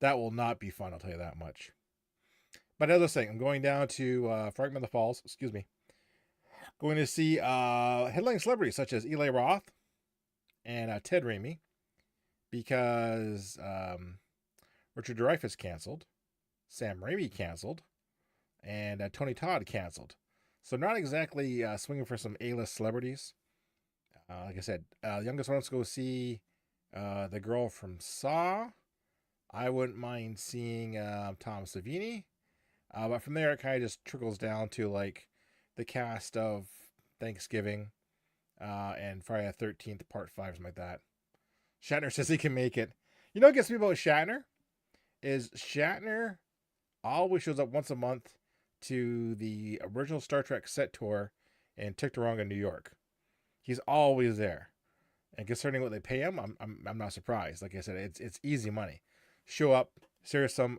That will not be fun, I'll tell you that much. But as I was saying, I'm going down to Fragment of the Falls, excuse me. Going to see headline celebrities such as Eli Roth and Ted Raimi, because Richard Dreyfuss canceled, Sam Raimi canceled, and Tony Todd canceled. So not exactly swinging for some A-list celebrities. Like I said, the youngest one wants to go see the girl from Saw. I wouldn't mind seeing Tom Savini. But from there, it kind of just trickles down to like the cast of Thanksgiving and Friday the 13th, Part 5, something like that. Shatner says he can make it. You know what gets me about Shatner? Is Shatner always shows up once a month to the original Star Trek set tour in Ticonderoga, New York. He's always there. And concerning what they pay him, I'm not surprised. Like I said, it's easy money. Show up, share some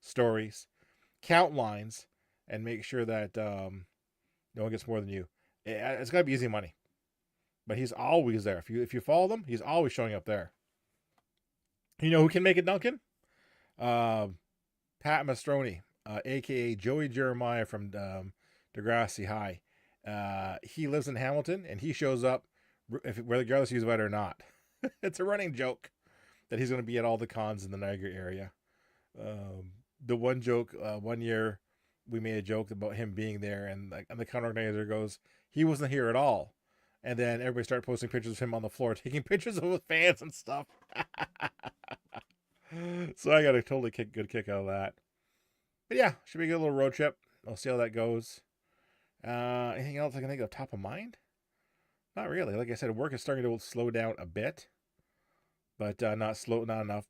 stories, count lines, and make sure that no one gets more than you. It's got to be easy money. But he's always there. If you follow them, he's always showing up there. You know who can make it, Duncan? Pat Mastroni, a.k.a. Joey Jeremiah from Degrassi High. He lives in Hamilton, and he shows up regardless if he's wet or not. It's a running joke that he's going to be at all the cons in the Niagara area. The one joke, one year, we made a joke about him being there, and the con organizer goes, he wasn't here at all. And then everybody started posting pictures of him on the floor, taking pictures of fans and stuff. So I got a totally good kick out of that. But yeah, should be a good little road trip. I'll see how that goes. Anything else I can think of top of mind? Not really. Like I said, work is starting to slow down a bit, but not enough.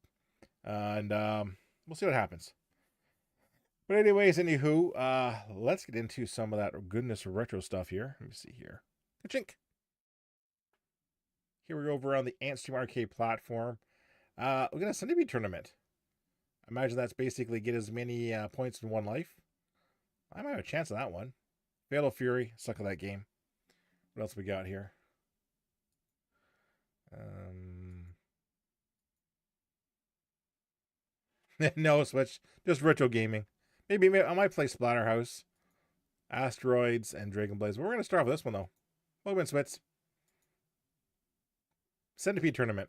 And we'll see what happens. But anyways, anywho, let's get into some of that goodness retro stuff here. Let me see here. Ka-chink. Here we go over on the Anstream Arcade Platform. We got a Centipede tournament. I imagine that's basically get as many points in one life. I might have a chance on that one. Fatal Fury, suck at that game. What else we got here? No Switch, just retro gaming. Maybe I might play Splatterhouse, Asteroids, and Dragon Blaze. But we're going to start with this one, though. Welcome in, Switz. Centipede Tournament.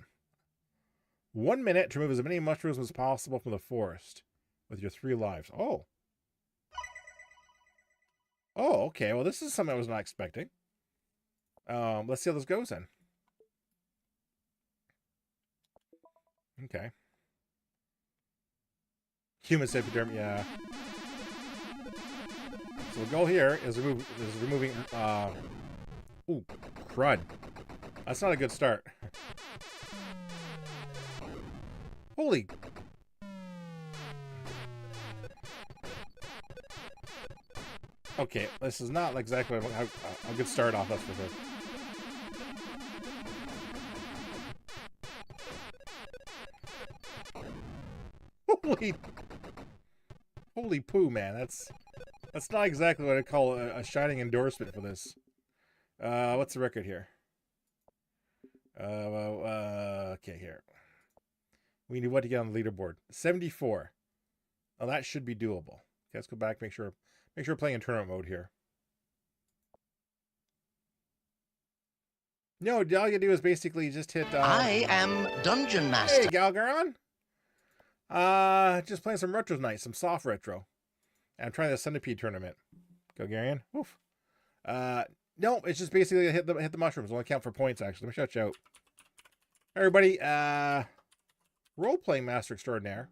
1 minute to remove as many mushrooms as possible from the forest with your 3 lives. Oh. Oh, okay. Well, this is something I was not expecting. Let's see how this goes then. Okay. Human centipede, yeah. So the goal here is removing. Ooh, crud. That's not a good start. Holy. Okay, this is not exactly how a good start off, that's for sure. Holy poo, man. That's not exactly what I call a shining endorsement for this. What's the record here? Okay, here. We need what to get on the leaderboard. 74. Oh, that should be doable. Okay, let's go back, make sure we're playing in tournament mode here. No, all you gotta do is basically just hit I am Dungeon Master. Hey, Galgaron. Just playing some retro night, some soft retro. And I'm trying the Centipede tournament. Galgarian. Woof. No, it's just basically hit the mushrooms. Only count for points, actually. Let me shut you out. Everybody, role-playing master extraordinaire.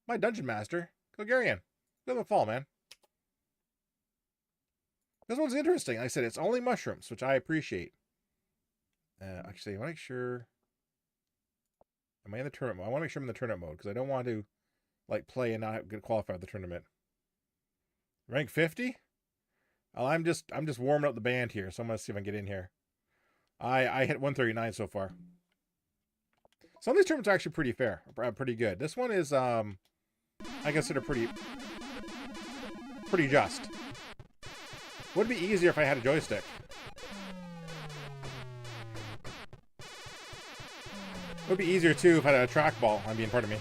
My dungeon master, Galgarian. Good in the fall, man. This one's interesting. Like I said, it's only mushrooms, which I appreciate. Actually, I want to make sure. Am I in the tournament mode? I want to make sure I'm in the tournament mode because I don't want to like play and not get qualified for the tournament. Rank 50? Oh, I'm just warming up the band here, so I'm gonna see if I can get in here. I hit 139 so far. Some of these tournaments are actually pretty fair, pretty good. This one is I consider pretty just. Would it be easier if I had a joystick? Would be easier too if I had a trackball. I mean, pardon me.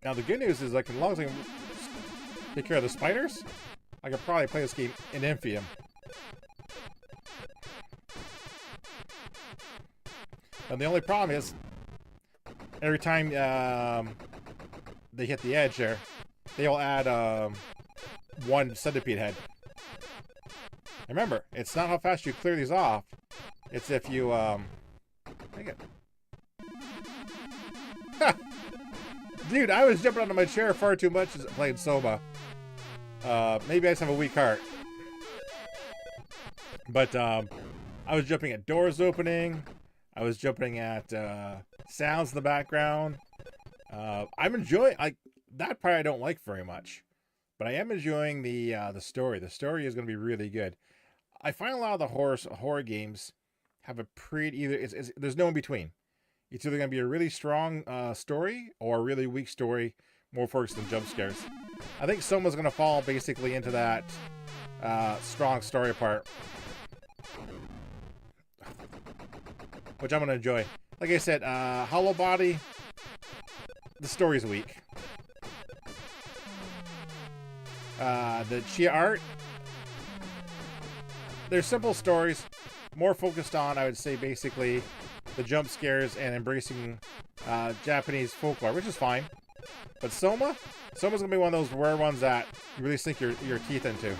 Now the good news is, like, as long as I can take care of the spiders, I could probably play this game in Infium. And the only problem is, every time they hit the edge there, they'll add one centipede head. Remember, it's not how fast you clear these off. It's if you, take it. Ha! Dude, I was jumping onto my chair far too much as playing Soma. Maybe I just have a weak heart. But, I was jumping at doors opening. I was jumping at, sounds in the background. I'm enjoying, that part I don't like very much. But I am enjoying the story. The story is going to be really good. I find a lot of the horror games have a pretty, there's no in between. It's either going to be a really strong story or a really weak story, more focused on jump scares. I think Soma's going to fall basically into that strong story part, which I'm going to enjoy. Like I said, Hollow Body, the story's weak. The Chia art, they're simple stories, more focused on, I would say, basically the jump scares and embracing Japanese folklore, which is fine. But Soma's gonna be one of those rare ones that you really sink your teeth into.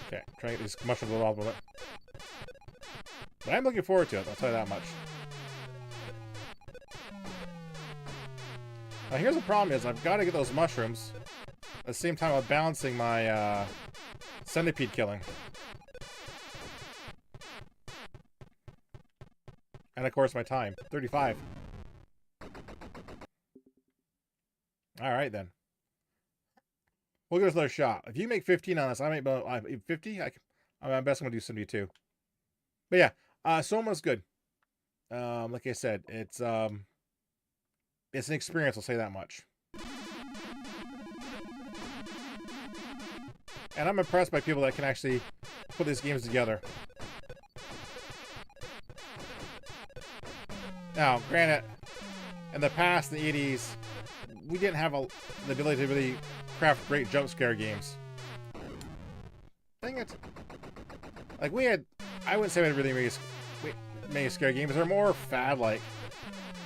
Okay, trying to get these mushrooms a little bit. But I'm looking forward to it, I'll tell you that much. Now here's the problem is I've got to get those mushrooms at the same time I'm balancing my centipede killing. And of course my time, 35. Alright then. We'll give this another shot. If you make 15 on this, I make 50. I'm best going to do 72. But yeah, Soma's good. Like I said, it's an experience, I'll say that much. And I'm impressed by people that can actually put these games together. Now, granted, in the past, in the 80s, we didn't have the ability to really craft great jump scare games. Dang it. Like, we had, I wouldn't say we had really many scare games. They're more fad-like.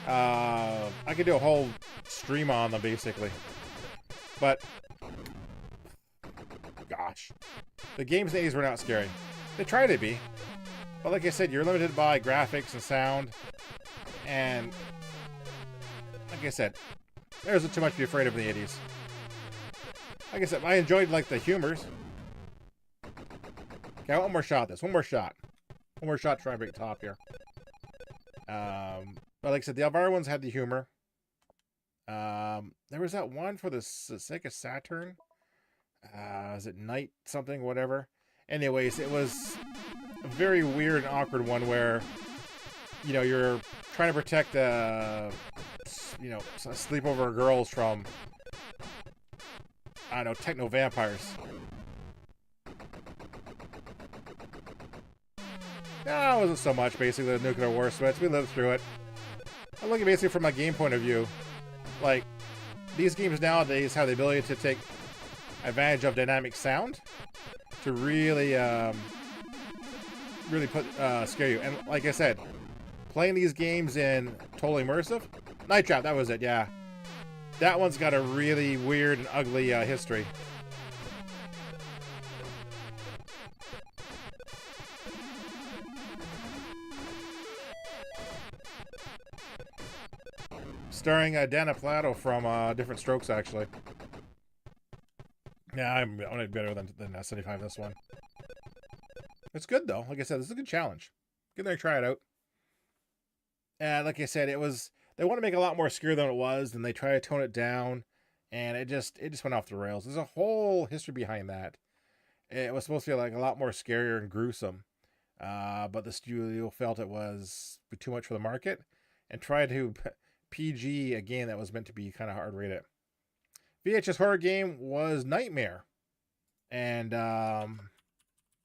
I could do a whole stream on them, basically. But, gosh. The games in the 80s were not scary. They tried to be. But like I said, you're limited by graphics and sound. And, like I said, there wasn't too much to be afraid of in the 80s. Like I said, I enjoyed, like, the humors. Okay, one more shot at this. One more shot. One more shot to try and break top here. But like I said, the Alvaro ones had the humor. There was that one for the Sega Saturn. Is it Night something, whatever? Anyways, it was a very weird and awkward one where, you know, you're trying to protect, you know, sleepover girls from, I don't know, techno vampires. No, it wasn't so much, basically, the nuclear war switch. We lived through it. I'm looking basically from my game point of view. Like, these games nowadays have the ability to take advantage of dynamic sound to really, really scare you. And like I said, playing these games in totally immersive. Night Trap, that was it, yeah. That one's got a really weird and ugly history. Starring Dana Plato from Different Strokes, actually. Yeah, I'm better than 75 this one. It's good, though. Like I said, this is a good challenge. Get there and try it out. And like I said, it was... They want to make it a lot more scary than it was, and they try to tone it down, and it just went off the rails. There's a whole history behind that. It was supposed to be like a lot more scarier and gruesome, but the studio felt it was too much for the market, and tried to PG a game that was meant to be kind of hard rated. VHS horror game was Nightmare, and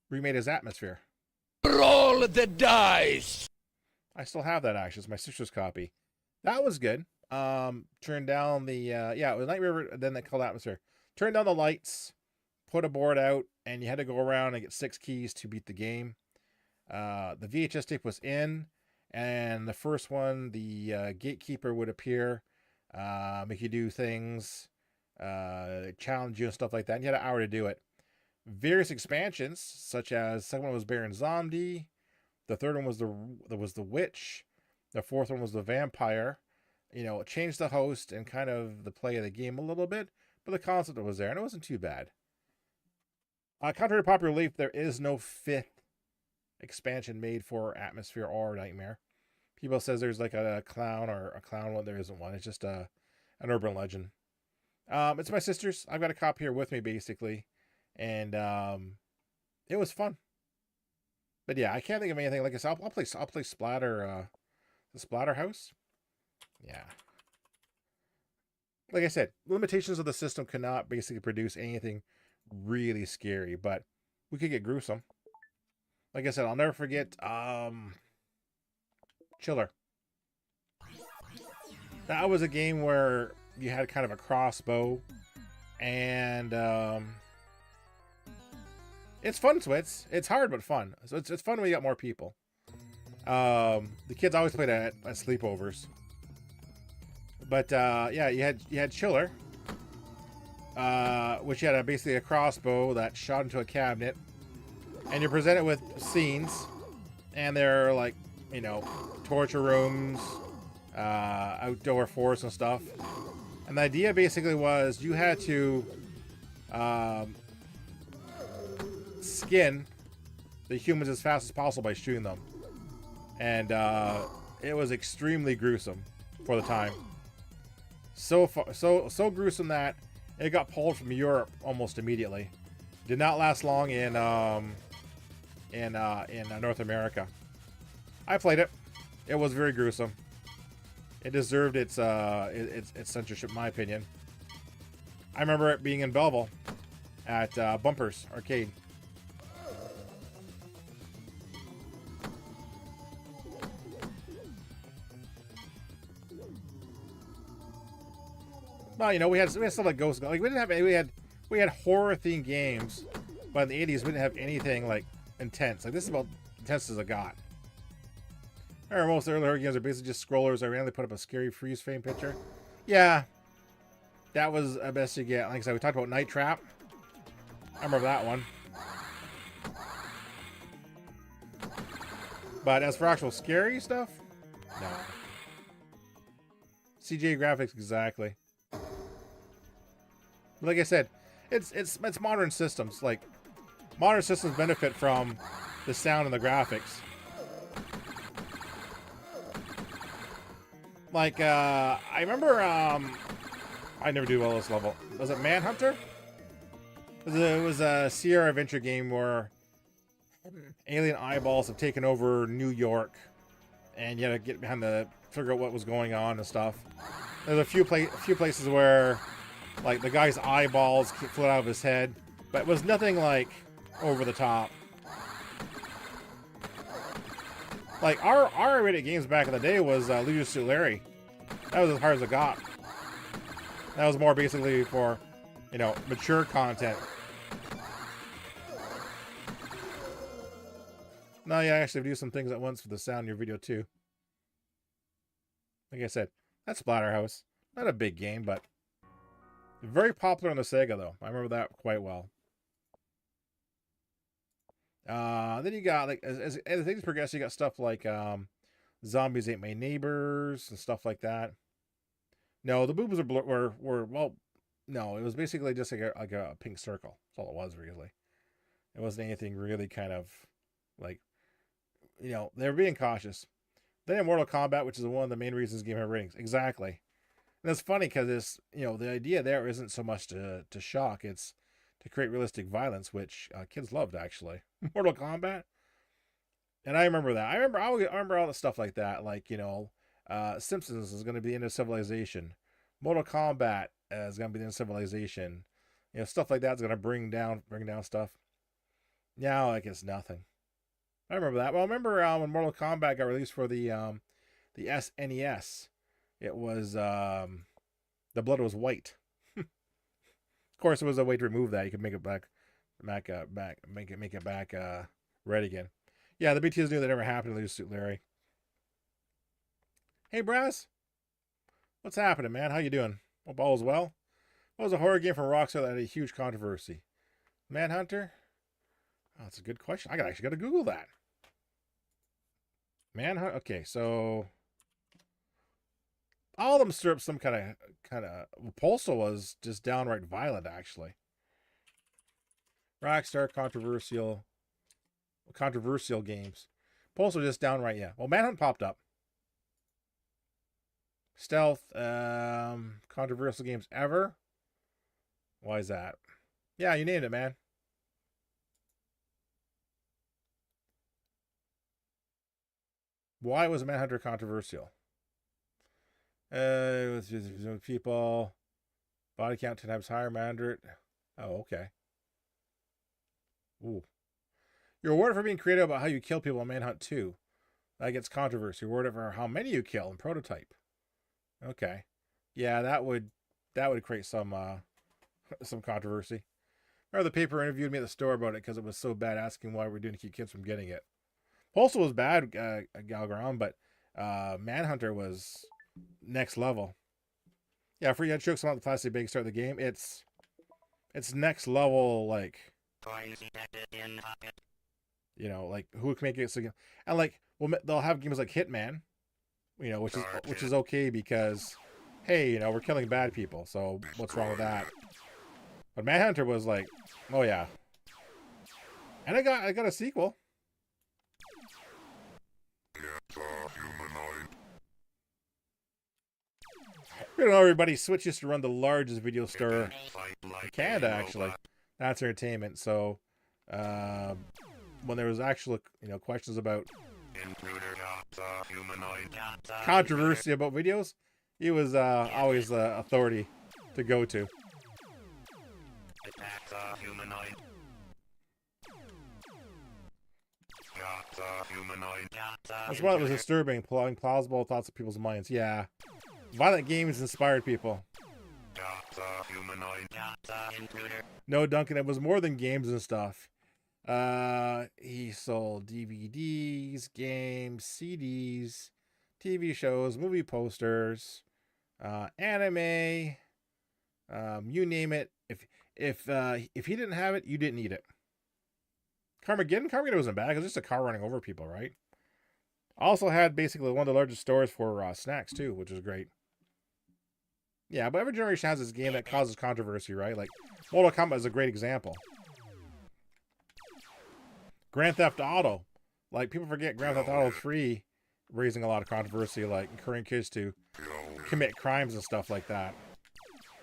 remade as Atmosphere. Roll the dice. I still have that actually. It's my sister's copy. That was good. Turned down the yeah, it was Night River, then the Cold Atmosphere. Turned down the lights, put a board out, and you had to go around and get 6 keys to beat the game. The VHS tape was in, and the first one, the gatekeeper would appear, make you do things, challenge you and stuff like that. And you had an hour to do it. Various expansions, such as second one was Baron Zombie, the third one was the Witch, the fourth one was the Vampire. You know, it changed the host and kind of the play of the game a little bit, but the concept was there, and it wasn't too bad. Contrary to popular belief, there is no 5th expansion made for Atmosphere or Nightmare. People says there's like a clown or a clown one. There isn't one. It's just an urban legend. It's my sister's. I've got a copy here with me, basically. And it was fun. But yeah, I can't think of anything. Like I said, I'll play Splatter, the Splatter House. Yeah. Like I said, limitations of the system cannot basically produce anything really scary, but we could get gruesome. Like I said, I'll never forget Chiller. That was a game where you had kind of a crossbow, and it's fun. So it's hard but fun. So it's fun when you got more people. The kids always played at sleepovers. But yeah, you had Chiller, which had basically a crossbow that shot into a cabinet, and you're presented with scenes, and they're like, you know, torture rooms, outdoor forests and stuff. And the idea basically was you had to skin the humans as fast as possible by shooting them, and it was extremely gruesome for the time. So gruesome that it got pulled from Europe almost immediately. Did not last long in North America. I played it. It was very gruesome. It deserved its censorship, in my opinion. I remember it being in Belleville at Bumpers Arcade. Well, you know, we had stuff like Ghost. Like we had horror themed games, but in the 80s we didn't have anything like intense. Like this is about intense as it got. I remember most early horror games are basically just scrollers. I randomly put up a scary freeze frame picture. Yeah, that was the best you get. Like I said, we talked about Night Trap. I remember that one. But as for actual scary stuff, no. CGI graphics, exactly. Like I said, it's modern systems. Like modern systems benefit from the sound and the graphics. Like I remember I never do well this level. Was it Manhunter? It was a Sierra adventure game where alien eyeballs have taken over New York, and you had to get behind figure out what was going on and stuff. There's a few places where like the guy's eyeballs float out of his head, but it was nothing like over the top. Like our R-rated games back in the day was Leisure Suit Larry. That was as hard as it got. That was more basically for, you know, mature content. No, yeah, I actually do some things at once for the sound in your video too. Like I said, that's Splatterhouse. Not a big game, but very popular on the Sega, though. I remember that quite well. Then you got, like, as things progress, you got stuff like Zombies Ate My Neighbors and stuff like that. No, the boobs were well, no, it was basically just like a pink circle. That's all it was, really. It wasn't anything really kind of, like, you know, they were being cautious. Then in Mortal Kombat, which is one of the main reasons game had ratings. Exactly. And it's funny because it's, you know, the idea there isn't so much to shock, it's to create realistic violence, which kids loved, actually. Mortal Kombat. And I remember that. I remember all the stuff like that. Like, you know, Simpsons is going to be into civilization. Mortal Kombat is going to be into civilization. You know, stuff like that's going to bring down stuff. Now, like, it's nothing. I remember that. Well, I remember when Mortal Kombat got released for the SNES. It was the blood was white. Of course, it was a way to remove that. You could make it make it back red again. Yeah, the BTS knew that never happened to Suit Larry. Hey, Brass. What's happening, man? How you doing? Hope all is well. What was a horror game from Rockstar that had a huge controversy? Manhunter? Oh, that's a good question. I actually got to Google that. Manhunt. Okay, so all of them stir up some kind of. Postal was just downright violent, actually. Rockstar controversial games. Postal just downright, yeah. Well, Manhunt popped up. Stealth, controversial games ever. Why is that? Yeah, you named it, man. Why was Manhunter controversial? With people, body count 10 times higher, Manhunter. Oh, okay. Ooh. You're awarded for being creative about how you kill people in Manhunt 2. That gets controversy. You're awarded for how many you kill in Prototype. Okay. Yeah, that would create some controversy. Remember the paper interviewed me at the store about it because it was so bad, asking why we're doing to keep kids from getting it. Postal was bad, Galgaron, but Manhunter was next level. Yeah, Free Head Chokes on the plastic bag start of the game. It's next level, like, you know, like who can make it so, and like, well, they'll have games like Hitman, you know, which is okay because, hey, you know, we're killing bad people, so what's wrong with that? But Manhunter was like, oh yeah, and I got a sequel. You know, everybody switches to run the largest video store in Canada, actually. That's Entertainment. So, when there was actual, you know, questions about controversy about videos, he was always the authority to go to. That's why it was disturbing, plotting plausible thoughts of people's minds. Yeah. Violent games inspired people. No, Duncan, it was more than games and stuff. He sold DVDs, games, CDs, TV shows, movie posters, anime, you name it. If he didn't have it, you didn't need it. Carmageddon wasn't bad. It was just a car running over people, right? Also had basically one of the largest stores for snacks too, which is great. Yeah, but every generation has this game that causes controversy, right? Like, Mortal Kombat is a great example. Grand Theft Auto. Like, people forget Grand Theft Auto 3 raising a lot of controversy, like encouraging kids to commit crimes and stuff like that.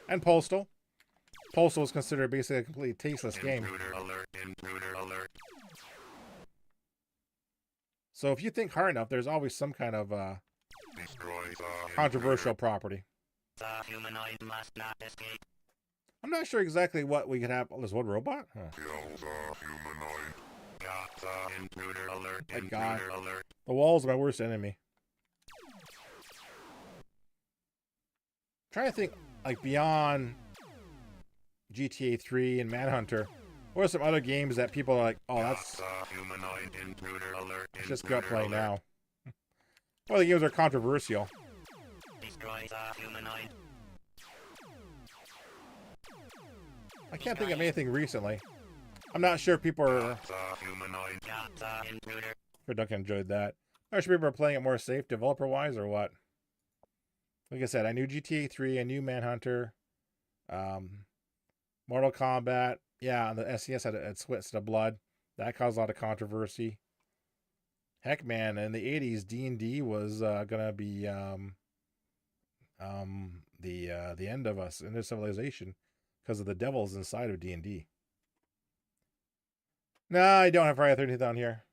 And Postal. Postal was considered basically a completely tasteless game. So if you think hard enough, there's always some kind of controversial property. I'm not sure exactly what we could have. Oh, there's one robot? Huh. My God. The wall's my worst enemy. I'm trying to think, like, beyond GTA 3 and Manhunter, what are some other games that people are like, oh, that's just gut play now? Well, the games are controversial. I can't think of anything recently. I'm not sure people are. Sure, Duncan enjoyed that. I'm not sure people are playing it more safe, developer-wise, or what. Like I said, I knew GTA 3, I knew Manhunter, Mortal Kombat. Yeah, the SES had Switched to Blood. That caused a lot of controversy. Heck, man, in the 80s, D&D was gonna be the end of us, end of civilization, because of the devils inside of D&D. No, I don't have Friday the 13th on here.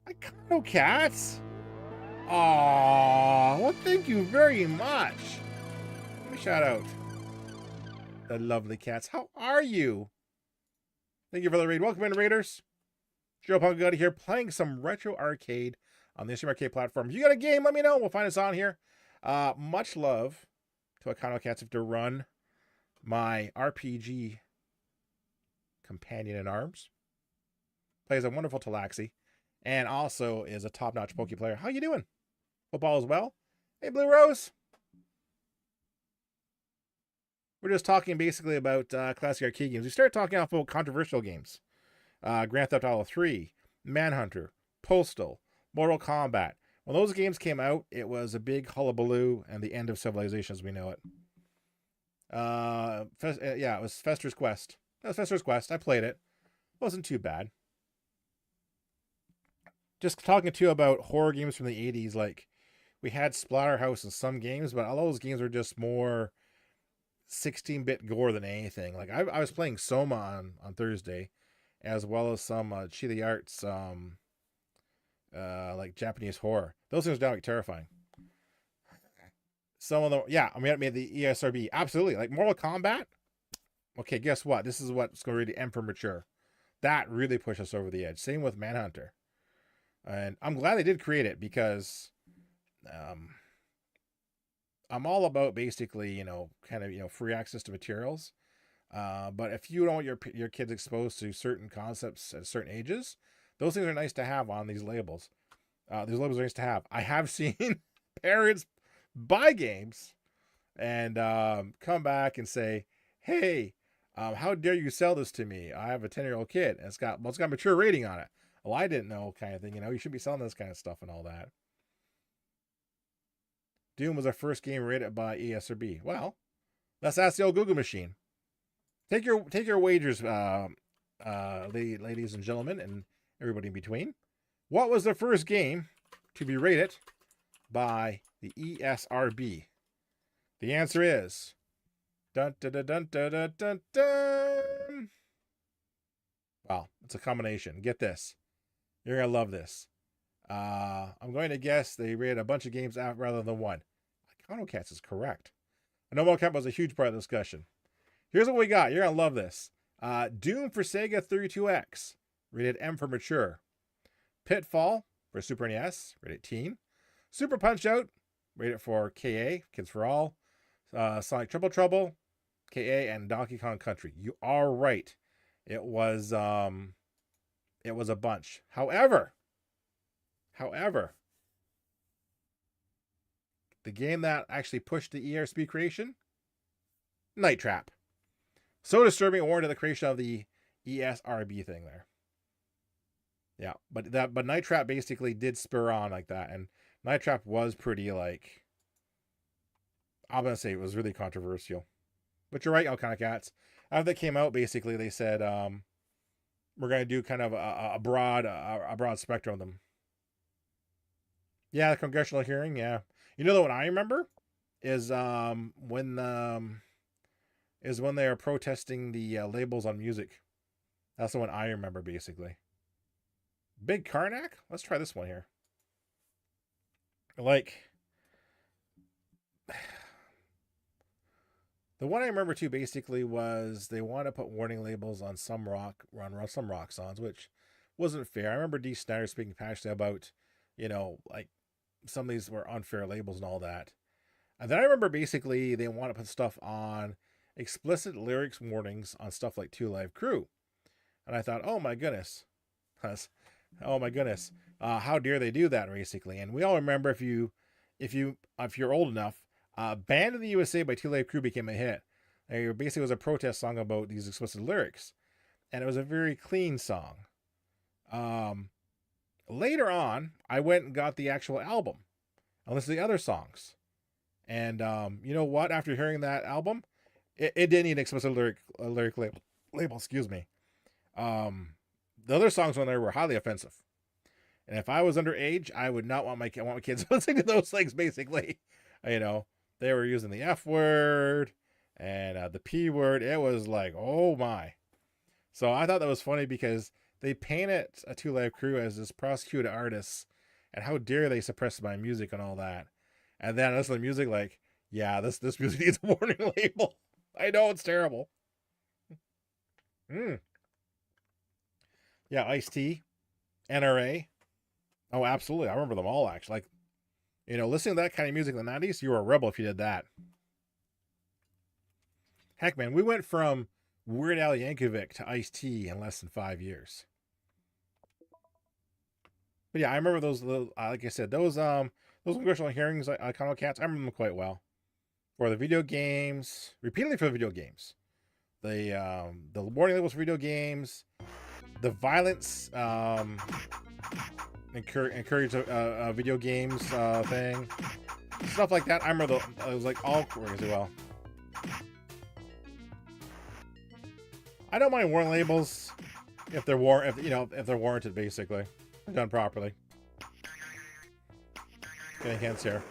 I got no cats. Aww, well, thank you very much. Let me shout out the lovely cats. How are you? Thank you for the raid. Welcome in, raiders. Joe Pungatti here, playing some retro arcade on the Anstream Arcade Platform. If you got a game, let me know. We'll find us on here. Much love to Akano Cats to run my RPG companion in arms. Plays a wonderful Talaxi, and also is a top-notch Poke player. How you doing? Hope all is well. Hey, Blue Rose. We're just talking basically about classic arcade games. We started talking about controversial games. Grand Theft Auto 3, Manhunter, Postal, Mortal Kombat. When those games came out, it was a big hullabaloo and the end of civilization as we know it. Yeah, it was Fester's Quest. That was Fester's Quest. I played it. Wasn't too bad. Just talking to you about horror games from the 80s, like we had Splatterhouse in some games, but all those games were just more 16-bit gore than anything. Like I was playing Soma on Thursday, as well as some Chile Arts like Japanese horror. Those things are downright terrifying. Some of them, yeah, I mean, I made the ESRB. Absolutely. Like Mortal Kombat. Okay, guess what? This is what's going to really end for mature. That really pushed us over the edge. Same with Manhunter. And I'm glad they did create it because I'm all about basically, kind of, free access to materials. But if you don't want your kids exposed to certain concepts at certain ages, those things are nice to have on these labels. These labels are nice to have. I have seen parents buy games and come back and say, hey, how dare you sell this to me? I have a 10-year-old kid and it's got a mature rating on it. Well, I didn't know, kind of thing. You shouldn't be selling this kind of stuff and all that. Doom was our first game rated by ESRB. Well, let's ask the old Google machine. Take your wagers, ladies and gentlemen, and everybody in between. What was the first game to be rated by the ESRB? The answer is dun dun dun dun dun dun dun dun. Wow, it's a combination. Get this. You're gonna love this. I'm going to guess they rated a bunch of games out rather than one. Akano Cats is correct. I know Mortal Kombat was a huge part of the discussion. Here's what we got. You're going to love this. Doom for Sega 32X, rated M for mature. Pitfall for Super NES, rated teen. Super Punch-Out, rated for KA, Kids for All. Sonic Triple Trouble, KA, and Donkey Kong Country. You are right. It was a bunch. However, the game that actually pushed the ESRB creation, Night Trap. So disturbing, it warranted the creation of the ESRB thing there. Yeah, but Night Trap basically did spur on like that, and Night Trap was pretty I'm gonna say it was really controversial. But you're right, Alcana Cats. After that came out, basically they said we're gonna do kind of a broad spectrum of them. Yeah, the congressional hearing. Yeah, the one I remember is when they are protesting the labels on music. That's the one I remember, basically. Big Karnak? Let's try this one here. The one I remember, too, basically, was they want to put warning labels on some rock songs, which wasn't fair. I remember Dee Snyder speaking passionately about, some of these were unfair labels and all that. And then I remember, basically, they want to put stuff on explicit lyrics warnings on stuff like 2 Live Crew. And I thought, oh my goodness. How dare they do that, basically. And we all remember, if you're old enough, Banned in the USA by 2 Live Crew became a hit. It basically was a protest song about these explicit lyrics. And it was a very clean song. Later on, I went and got the actual album. I listened to the other songs. And you know what? After hearing that album, it did need an explicit lyric label, excuse me. The other songs on there were highly offensive. And if I was underage, I would not want my kids listening to those things, basically. They were using the F word and the P word. It was like, oh my. So I thought that was funny because they painted a 2 Live Crew as this prosecuted artists, and how dare they suppress my music and all that. And then I listen to the music like, yeah, this music needs a warning label. I know it's terrible. Yeah, Ice-T. NRA. Oh, absolutely. I remember them all, actually. Like, listening to that kind of music in the 90s, you were a rebel if you did that. Heck, man, we went from Weird Al Yankovic to Ice-T in less than 5 years. But yeah, I remember those little, like I said, those congressional hearings, Comic Cats, I remember them quite well. For the video games, repeatedly for the video games. The warning labels for video games, the violence encourage video games thing, stuff like that. I remember it was like all working as well. I don't mind warning labels if they're if they're warranted, basically, if done properly. Getting hints here.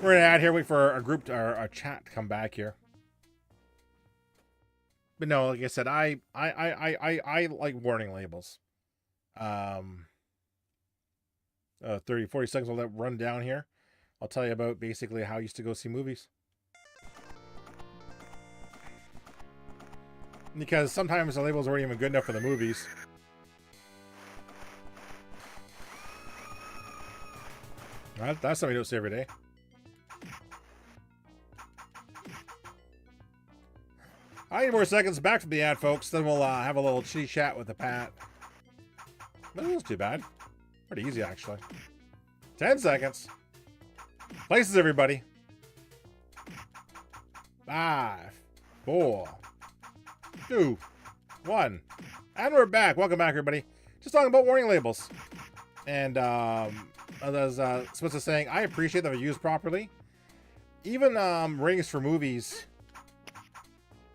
We're gonna add here. Wait for our chat to come back here. But no, like I said, I like warning labels. 30, 40 seconds. I'll let run down here. I'll tell you about basically how I used to go see movies. Because sometimes the labels weren't even good enough for the movies. That's something you don't see every day. I need more seconds back from the ad, folks. Then we'll have a little chitty chat with the Pat. That wasn't too bad. Pretty easy, actually. 10 seconds. Places, everybody. 5, 4, 2, 1. And we're back. Welcome back, everybody. Just talking about warning labels. And as Smith is saying, I appreciate that they're used properly. Even ratings for movies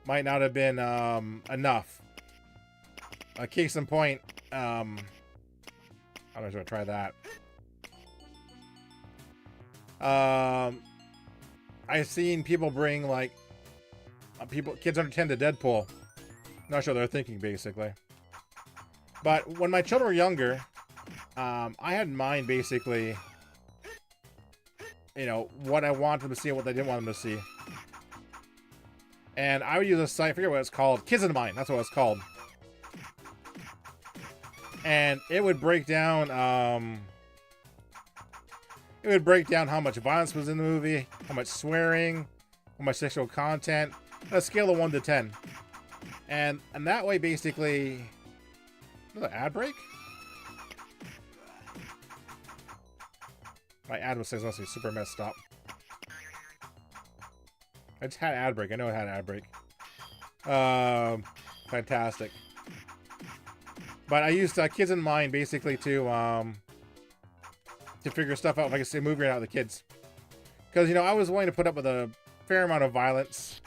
might not have been enough. A case in point, I'm just gonna try that. I've seen people bring like kids under 10 to Deadpool. Not sure what they're thinking, basically. But when my children were younger, I had in mind basically, what I wanted them to see and what I didn't want them to see. And I would use a site, I forget what it's called, Kids in Mind, that's what it's called. And it would break down, how much violence was in the movie, how much swearing, how much sexual content, on a scale of 1 to 10. And that way, basically, another ad break? My ad was saying must be super messed up. I just had ad break. I know it had ad break. Fantastic. But I used Kids in Mind basically to figure stuff out if I could see a movie out with the kids. Because I was willing to put up with a fair amount of violence.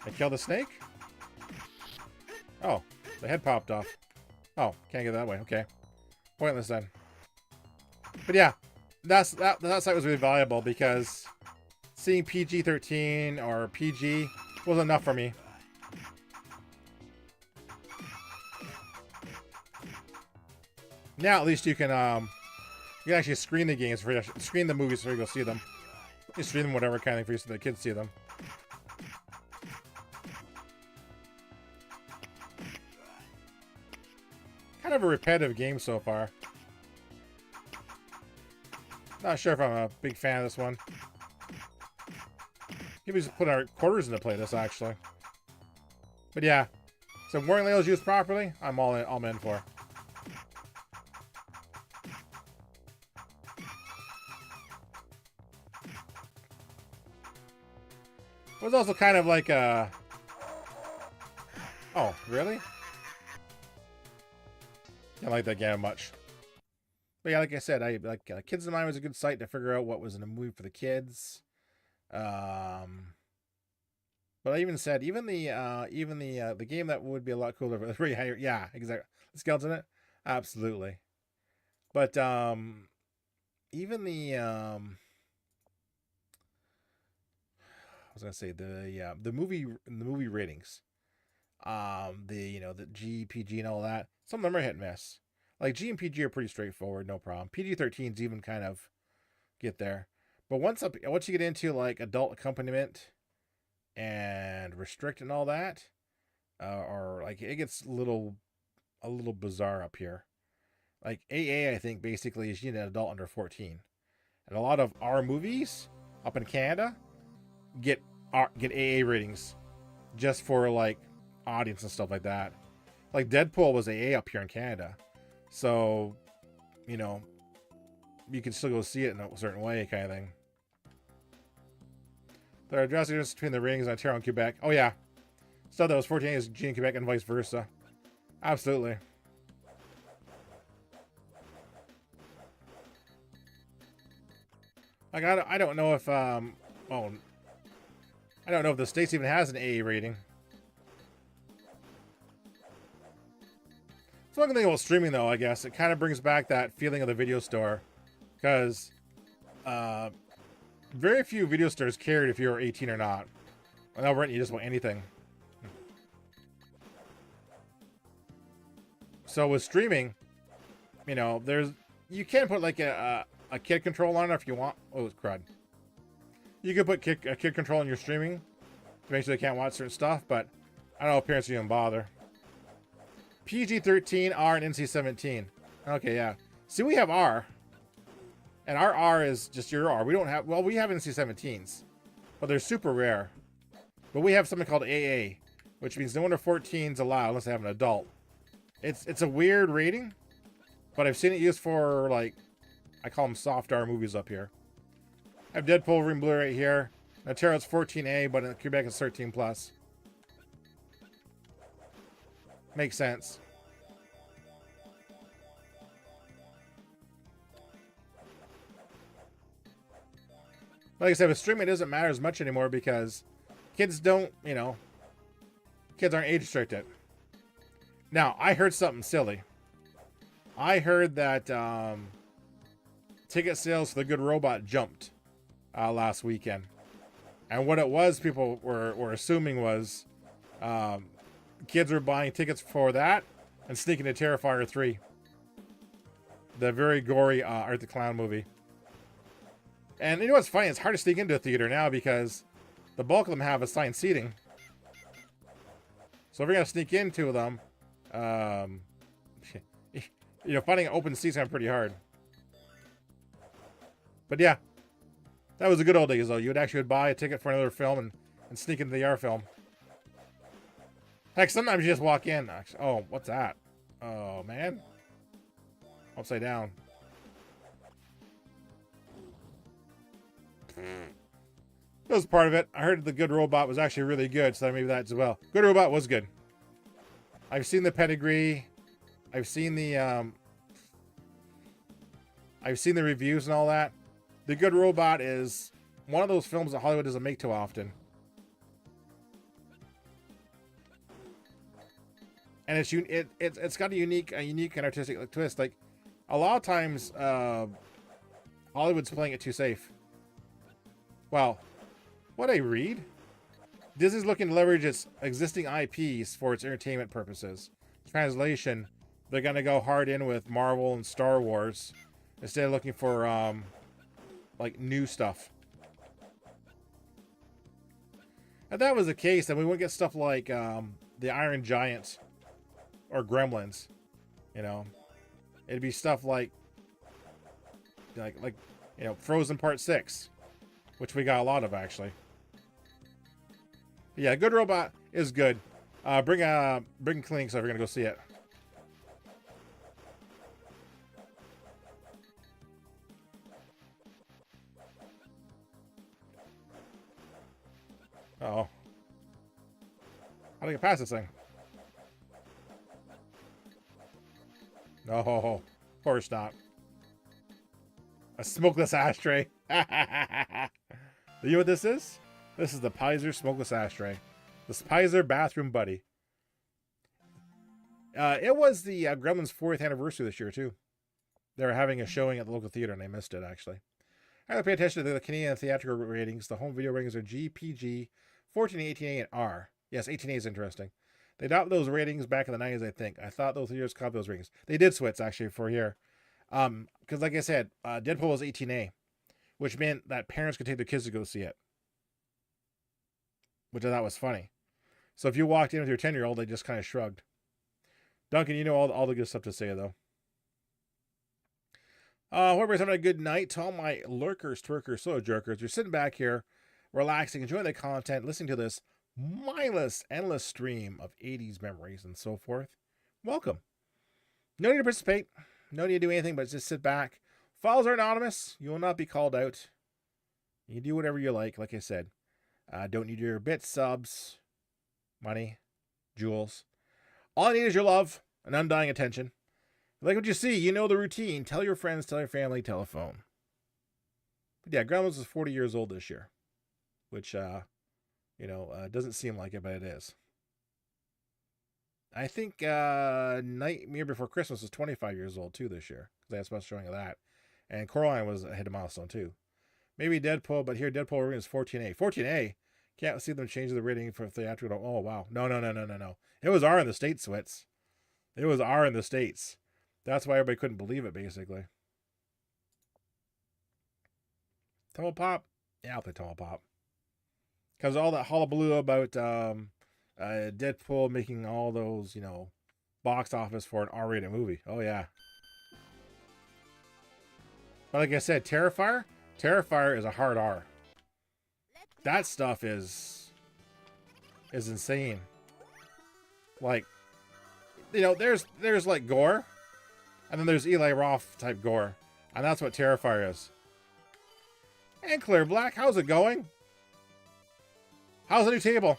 I killed the snake? Oh, the head popped off. Oh, can't get that way. Okay. Pointless then. But yeah, that site was really valuable because seeing PG-13 or PG was enough for me. Now at least you can actually screen the games for screen the movies so you go see them. You stream them whatever kind of thing for you so the kids see them. Kind of a repetitive game so far. Not sure if I'm a big fan of this one. Maybe we just put our quarters into play this actually. But yeah, so warning labels used properly, I'm all in for. It was also kind of like a... Oh, really? I like that game much. But yeah, like I said, I like Kids in Mind was a good site to figure out what was in a movie for the kids. But I even said even the game that would be a lot cooler, but really higher. Yeah, exactly. The skeleton in it, absolutely. But even the I was gonna say the movie ratings. The G, PG, and all that. Some of them are hit and miss. Like G and PG are pretty straightforward, no problem. PG-13 is even kind of get there. But once you get into like adult accompaniment and restrict and all that, or like it gets a little bizarre up here. Like AA, I think basically is you need an adult under 14, and a lot of R movies up in Canada get AA ratings just for like audience and stuff like that. Like Deadpool was AA up here in Canada, so you know you can still go see it in a certain way, kind of thing. There are drastic differences between the ratings in Ontario and Quebec. Oh yeah, stuff that was 14 is G in Quebec and vice versa. Absolutely. Like I don't know if I don't know if the States even has an AA rating. So one thing about streaming though, I guess, it kind of brings back that feeling of the video store. Because very few video stores cared if you were 18 or not. And they'll rent you just about anything. So with streaming, you know, you can put like a kid control on it if you want. Oh, it's crud. You could put a kid control in your streaming to make sure they can't watch certain stuff, but I don't know if parents even bother. PG-13, R, and NC-17. Okay, yeah. See, we have R. And our R is just your R. We don't have, well, we have NC-17s, but they're super rare. But we have something called AA, which means no under 14s allowed unless they have an adult. It's a weird rating, but I've seen it used for, like, I call them soft R movies up here. I have Deadpool Wolverine Blu-ray right here. In Ontario it's 14A, but in Quebec it's 13 plus. Makes sense. Like I said, with streaming, it doesn't matter as much anymore because kids don't, you know, kids aren't age restricted. Now, I heard something silly. I heard that ticket sales for The Good Robot jumped last weekend. And what it was, people were assuming was kids were buying tickets for that and sneaking to Terrifier 3. The very gory Art the Clown movie. And you know what's funny? It's hard to sneak into a theater now because the bulk of them have assigned seating. So if you're going to sneak into them, you know, finding open seats is pretty hard. But yeah, that was the good old days, though. You would buy a ticket for another film and sneak into the R film. Heck, sometimes you just walk in. Oh, what's that? Oh, man. Upside down. That was part of it. I heard The Good Robot was actually really good, so maybe that as well. Good Robot was good. I've seen the pedigree. I've seen the reviews and all that. The Good Robot is one of those films that Hollywood doesn't make too often. And it's got a unique and artistic twist. Like a lot of times, Hollywood's playing it too safe. Well, what I read, Disney's looking to leverage its existing IPs for its entertainment purposes. Translation, they're gonna go hard in with Marvel and Star Wars instead of looking for like new stuff. If that was the case, then we wouldn't get stuff like the Iron Giant or Gremlins. You know, it'd be stuff like you know, Frozen Part 6, which we got a lot of actually. But yeah, Good Robot is good. Bring Clinic so we're gonna go see it. Uh-oh. How do I get past this thing? No, of course not. A smokeless ashtray. You know what this is? This is the Pizer smokeless ashtray. The Pizer bathroom buddy. It was the Gremlins 4th anniversary this year, too. They were having a showing at the local theater, and I missed it, actually. I have to pay attention to the Canadian theatrical ratings. The home video ratings are G, PG, 14, 18A, and R. Yes, 18A is interesting. They adopted those ratings back in the 90s, I think. I thought those theaters copied those ratings. They did switch, actually, for here. Because, like I said, Deadpool was 18A. which meant that parents could take their kids to go see it, which I thought was funny. So if you walked in with your 10-year-old, they just kind of shrugged. Duncan, you know all the good stuff to say, though. Hope everybody's having a good night. To all my lurkers, twerkers, soda jerkers, you're sitting back here, relaxing, enjoying the content, listening to this mindless, endless stream of 80s memories and so forth. Welcome. No need to participate. No need to do anything but just sit back. Files are anonymous. You will not be called out. You can do whatever you like I said. Don't need your bits, subs, money, jewels. All I need is your love and undying attention. Like what you see, you know the routine. Tell your friends, tell your family, tell a phone. But yeah, Gremlins is 40 years old this year, which, doesn't seem like it, but it is. I think Nightmare Before Christmas was 25 years old too this year, because they had a special showing of that. And Coraline was hit a milestone too. Maybe Deadpool, but here Deadpool rating is 14A. 14A? Can't see them changing the rating for theatrical. Oh, wow. No. It was R in the States, Switz. It was R in the States. That's why everybody couldn't believe it, basically. Tumble Pop? Yeah, I'll play Tumble Pop. Because all that hullabaloo about Deadpool making all those, box office for an R-rated movie. Oh, yeah. But like I said, Terrifier is a hard R. That stuff is insane. Like, there's like gore, and then there's Eli Roth type gore, and that's what Terrifier is. And Clear Black, how's it going? How's the new table?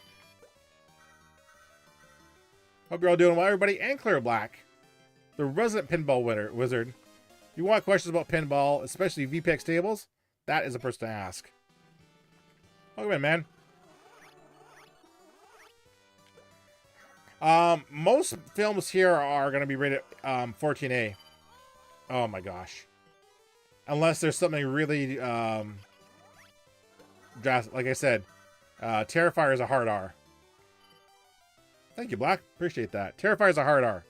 Hope you're all doing well, everybody. And Clear Black, the resident pinball wizard. If you want questions about pinball, especially VPX tables, that is a person to ask. Welcome in, man. Most films here are going to be rated 14A. Oh my gosh. Unless there's something really drastic. Like I said, Terrifier is a hard R. Thank you, Black. Appreciate that. Terrifier is a hard R.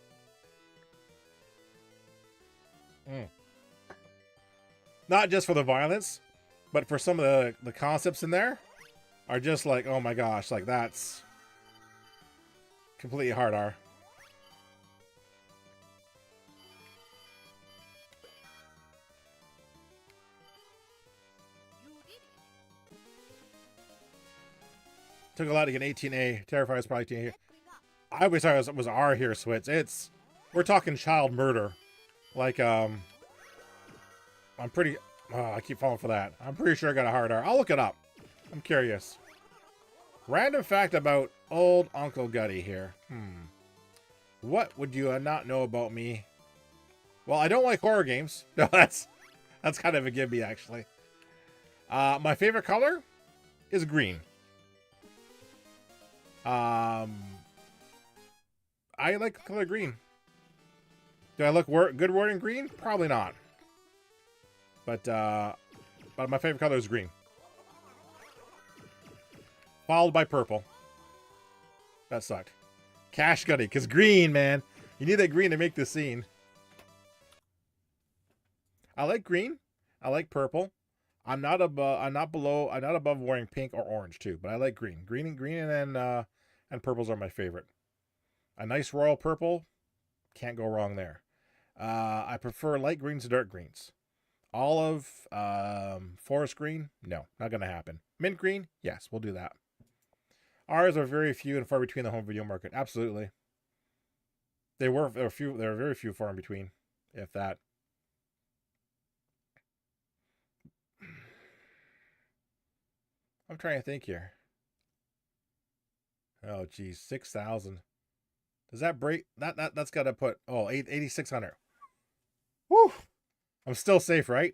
Not just for the violence, but for some of the concepts in there are just like, oh my gosh, like that's completely hard R. Took a lot to get 18A. Terrifier is probably 18A here. I always thought it was R here, Switz. We're talking child murder. Like, I'm pretty, I keep falling for that. I'm pretty sure I got a hard R. I'll look it up. I'm curious. Random fact about old Uncle Gutty here. What would you not know about me? Well, I don't like horror games. No, that's kind of a gimme, actually. My favorite color is green. I like the color green. Do I look good wearing green? Probably not. But my favorite color is green. Followed by purple. That sucked. Cash Gutty, because green, man. You need that green to make the scene. I like green. I like purple. I'm not above wearing pink or orange too, but I like green. Green and purples are my favorite. A nice royal purple, can't go wrong there. I prefer light greens to dark greens. Olive, forest green, no, not gonna happen. Mint green, yes, we'll do that. Ours are very few and far between the home video market. Absolutely. There were very few far in between, if that. I'm trying to think here. Oh geez, 6,000. Does that break? That's got to put 8,600. Woo! I'm still safe, right?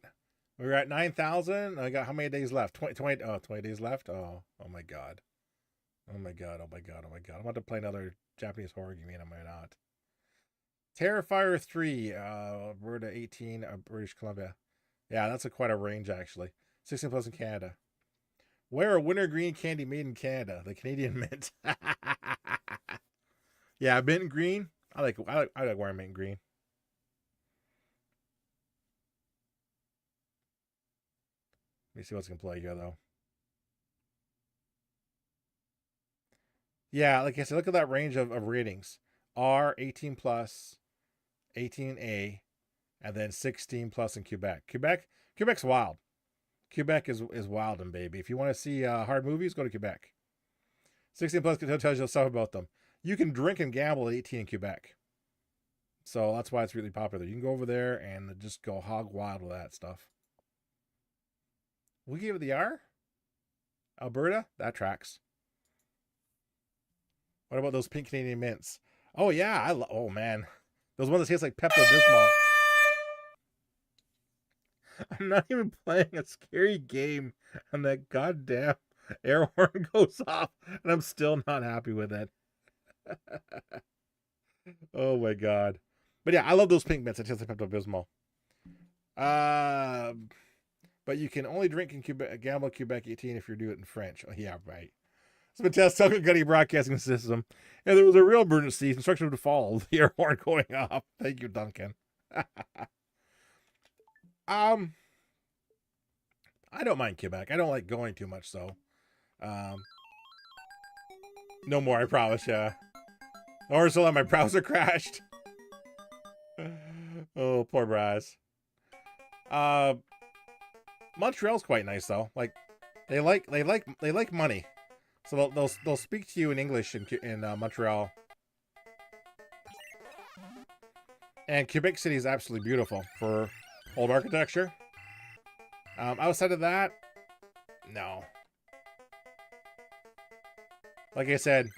We're at 9,000. I got how many days left? 20 days left. Oh my god. Oh my god. I'm about to play another Japanese horror game, and I might not. Terrifier 3, Alberta 18, British Columbia. Yeah, that's quite a range actually. 16 plus in Canada. Wear a winter green candy made in Canada, the Canadian mint. Yeah, mint and green. I like wearing mint and green. Let me see what's going to play here, though. Yeah, like I said, look at that range of ratings. R, 18 plus, 18A, and then 16 plus in Quebec. Quebec's wild. Quebec is wild and baby. If you want to see hard movies, go to Quebec. 16 plus tells you stuff about them. You can drink and gamble at 18 in Quebec. So that's why it's really popular. You can go over there and just go hog wild with that stuff. We gave it the R? Alberta? That tracks. What about those pink Canadian mints? Oh, yeah. Oh, man. Those ones that taste like Pepto-Bismol. I'm not even playing a scary game, and that goddamn air horn goes off, and I'm still not happy with it. Oh, my God. But, yeah, I love those pink mints that taste like Pepto-Bismol. But you can only drink in Quebec, gamble Quebec 18 if you do it in French. Oh, yeah, right. It's been Gutty Broadcasting System. And there was a real emergency. Instruction to follow. The air horn going off. Thank you, Duncan. I don't mind Quebec. I don't like going too much, so. No more, I promise, yeah. Or so my browser crashed. Oh, poor Braz. Montreal's quite nice though. Like, they like money. So they'll speak to you in English in Montreal. And Quebec City is absolutely beautiful for old architecture. Outside of that, no. Like I said,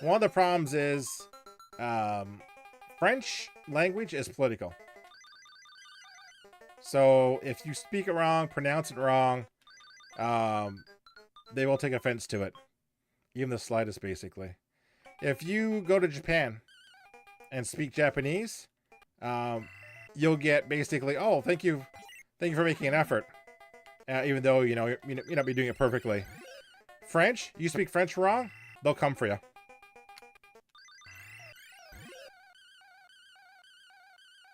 one of the problems is French language is political. So if you speak it wrong, pronounce it wrong, they will take offense to it. Even the slightest, basically. If you go to Japan and speak Japanese, you'll get basically, oh, thank you for making an effort. Even though, you not be doing it perfectly. French, you speak French wrong, they'll come for you.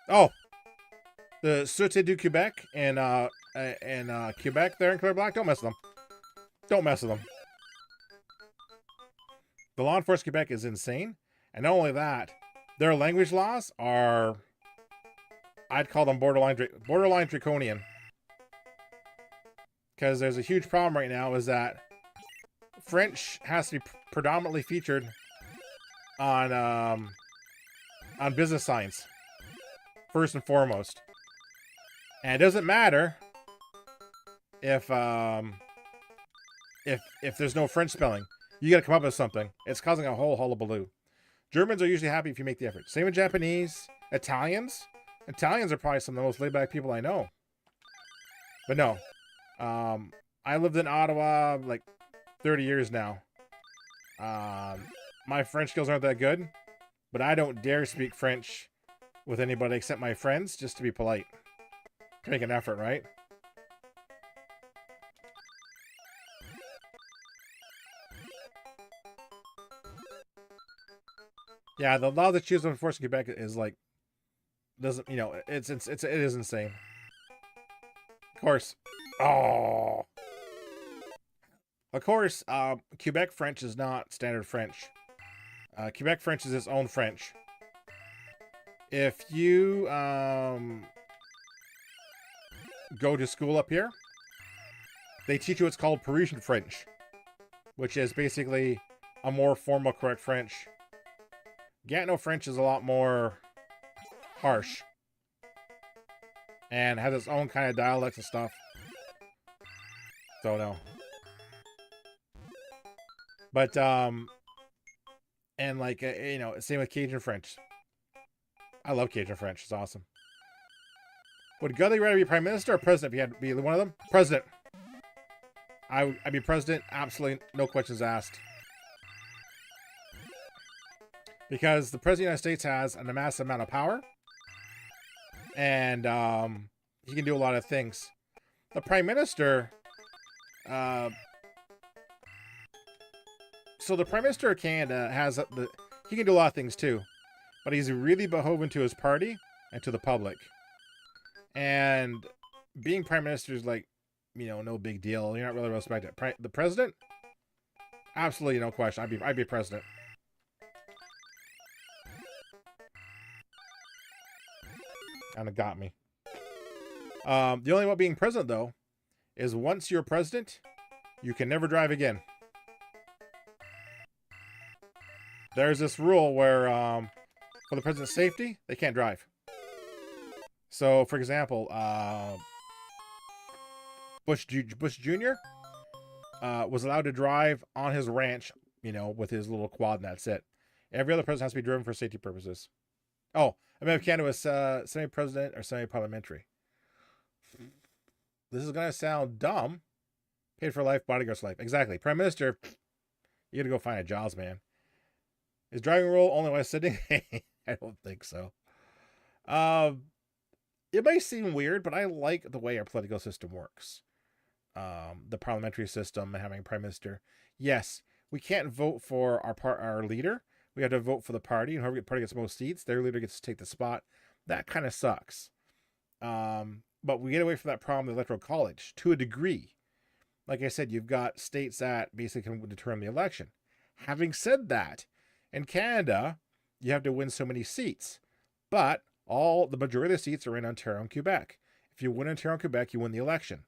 Oh, the Sûreté du Québec and Quebec there in Clear Black, don't mess with them. Don't mess with them. The law enforcement Quebec is insane. And not only that, their language laws are, I'd call them borderline draconian. Because there's a huge problem right now is that French has to be predominantly featured on business signs. First and foremost. And it doesn't matter if there's no French spelling. You gotta come up with something. It's causing a whole hullabaloo. Germans are usually happy if you make the effort. Same with Japanese. Italians. Italians are probably some of the most laid-back people I know. But no. I lived in Ottawa like 30 years now. My French skills aren't that good. But I don't dare speak French with anybody except my friends just to be polite. To make an effort, right? Yeah, the law that choose enforced in Quebec is like doesn't it is insane. Of course. Oh. Of course, Quebec French is not standard French. Quebec French is its own French. If you go to school up here, they teach you what's called Parisian French, which is basically a more formal, correct French. Gatineau French is a lot more harsh and has its own kind of dialects and stuff. So no. But and like same with Cajun French. I love Cajun French. It's awesome. Would Gully rather be Prime Minister or President if you had to be one of them? President. I'd be President. Absolutely no questions asked. Because the President of the United States has an massive amount of power. And he can do a lot of things. The Prime Minister... so the Prime Minister of Canada has... he can do a lot of things too. But he's really beholden to his party and to the public. And being Prime Minister is like no big deal. You're not really respected. The president? Absolutely no question. I'd be president. And it got me. The only one being president, though, is once you're president, you can never drive again. There's this rule where, for the president's safety, they can't drive. So, for example, Bush Jr. Was allowed to drive on his ranch, with his little quad, and that's it. Every other president has to be driven for safety purposes. Oh, I mean, if Canada was semi-president or semi-parliamentary. This is going to sound dumb. Paid for life, bodyguards for life. Exactly. Prime Minister, you got to go find a Jaws, man. Is driving rule only while sitting? I don't think so. It may seem weird, but I like the way our political system works. The parliamentary system and having a prime minister. Yes, we can't vote for our leader. We have to vote for the party, and whoever party gets the most seats, their leader gets to take the spot. That kind of sucks. But we get away from that problem in the Electoral College to a degree. Like I said, you've got states that basically can determine the election. Having said that, in Canada, you have to win so many seats. But the majority of the seats are in Ontario and Quebec. If you win Ontario and Quebec, you win the election.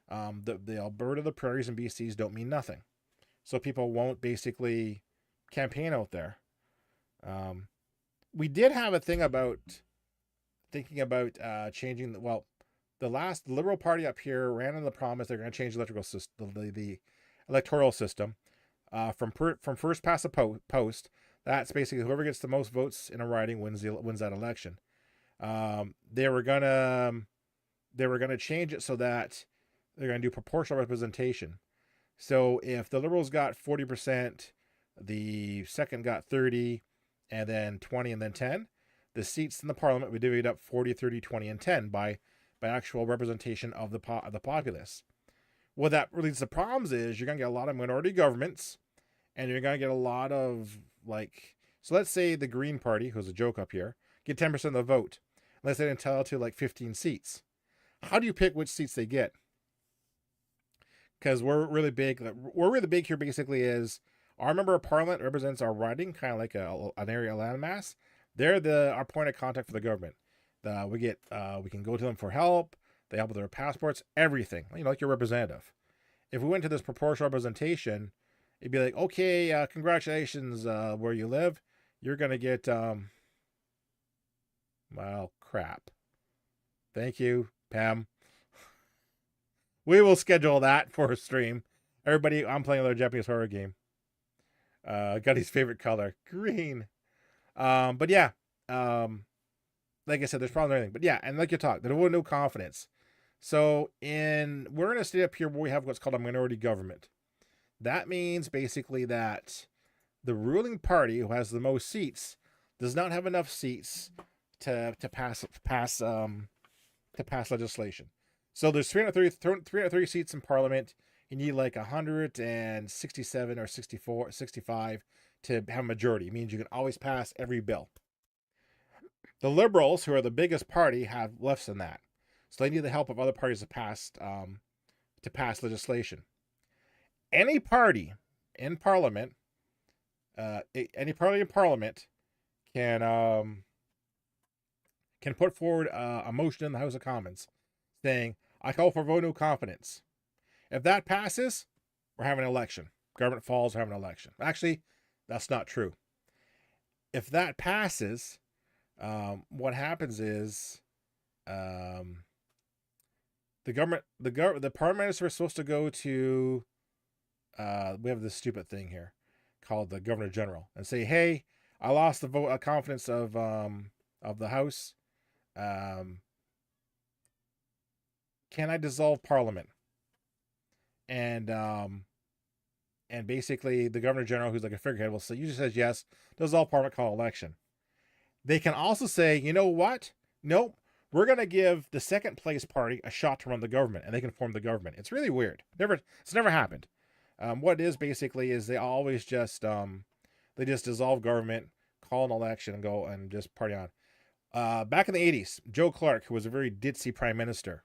The Alberta, the Prairies, and BCs don't mean nothing. So people won't basically campaign out there. We did have a thing about thinking about changing the Liberal Party up here ran on the promise they're going to change the electoral system from first past the post. That's basically whoever gets the most votes in a riding wins that election. They were gonna change it so that they're gonna do proportional representation. So if the Liberals got 40%, the second got 30, and then 20, and then 10, the seats in the Parliament would divide up 40, 30, 20, and 10 by actual representation of the populace. What that leads to problems is you're gonna get a lot of minority governments, and you're gonna get a lot of so let's say the Green Party, who's a joke up here, get 10% of the vote. Unless they're entitled to 15 seats. How do you pick which seats they get? Because we're really big. We're really big here basically is our member of parliament represents our riding, kind of like an area landmass. They're our point of contact for the government. We can go to them for help. They help with their passports, everything. Like your representative. If we went to this proportional representation, it'd be like, okay, congratulations, where you live. You're going to get, well, crap. Thank you, Pam. We will schedule that for a stream. Everybody, I'm playing another Japanese horror game. Got his favorite color, green. But yeah, like I said, there's problems and everything. But yeah, and like you talked, there was no confidence. So we're in a state up here where we have what's called a minority government. That means basically that the ruling party, who has the most seats, does not have enough seats to pass legislation. So there's 330 seats in Parliament. You need 167 or 65 to have a majority. It means you can always pass every bill. The Liberals, who are the biggest party, have less than that. So they need the help of other parties to pass legislation. Any party in Parliament, can put forward a motion in the House of Commons saying, I call for vote no confidence. If that passes, we're having an election. Government falls, we're having an election. Actually, that's not true. If that passes, what happens is the Prime Minister is supposed to go to we have this stupid thing here called the Governor General and say, hey, I lost the vote confidence of the House. Can I dissolve Parliament? And basically the Governor General, who's like a figurehead, will say, usually says yes, dissolve Parliament, call election. They can also say, you know what? Nope. We're going to give the second place party a shot to run the government, and they can form the government. It's really weird. It's never happened. What it is basically is they always just dissolve government, call an election, and go and just party on. Back in the 80s, Joe Clark, who was a very ditzy prime minister,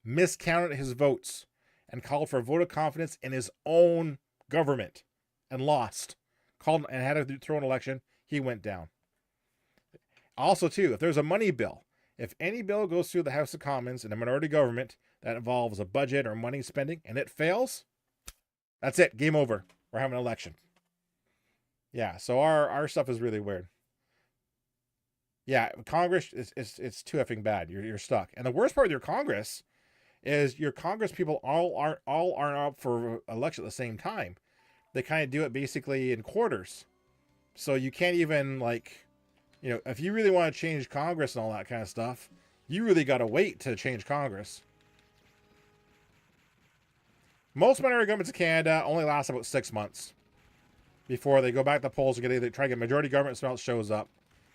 miscounted his votes and called for a vote of confidence in his own government and lost. Called and had to throw an election. He went down. Also, too, if there's a money bill, if any bill goes through the House of Commons in a minority government that involves a budget or money spending and it fails, that's it. Game over. We're having an election. Yeah, so our stuff is really weird. Yeah, Congress it's too effing bad. You're stuck. And the worst part of your Congress is your Congress people all aren't up for election at the same time. They kind of do it basically in quarters. So you can't even, like, you know, if you really want to change Congress and all that kind of stuff, you really got to wait to change Congress. Most minority governments in Canada only last about 6 months before they go back to the polls and try to get majority government, someone else shows up.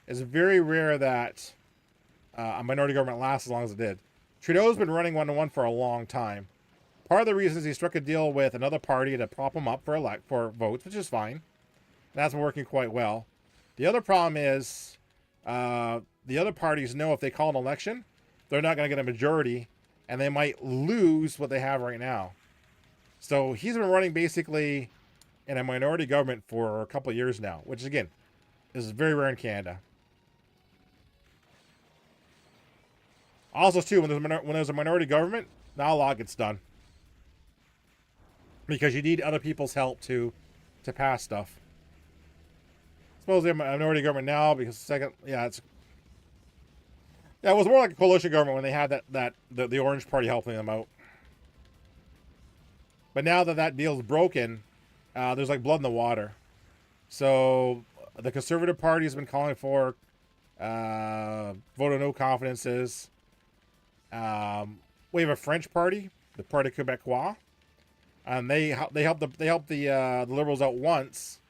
It's very rare that a minority government lasts as long as it did. Trudeau's been running one-to-one for a long time. Part of the reason is he struck a deal with another party to prop him up for votes, which is fine. That's been working quite well. The other problem is the other parties know if they call an election, they're not going to get a majority, and they might lose what they have right now. So he's been running basically in a minority government for a couple of years now, which again is very rare in Canada. Also, too, when there's a minority government, not a lot gets done because you need other people's help to pass stuff. Suppose they have a minority government now because it was more like a coalition government when they had the Orange Party helping them out. But now that deal's broken, there's like blood in the water. So the Conservative Party has been calling for vote of no confidences. We have a French party, the Parti Québécois, and they helped the Liberals out once,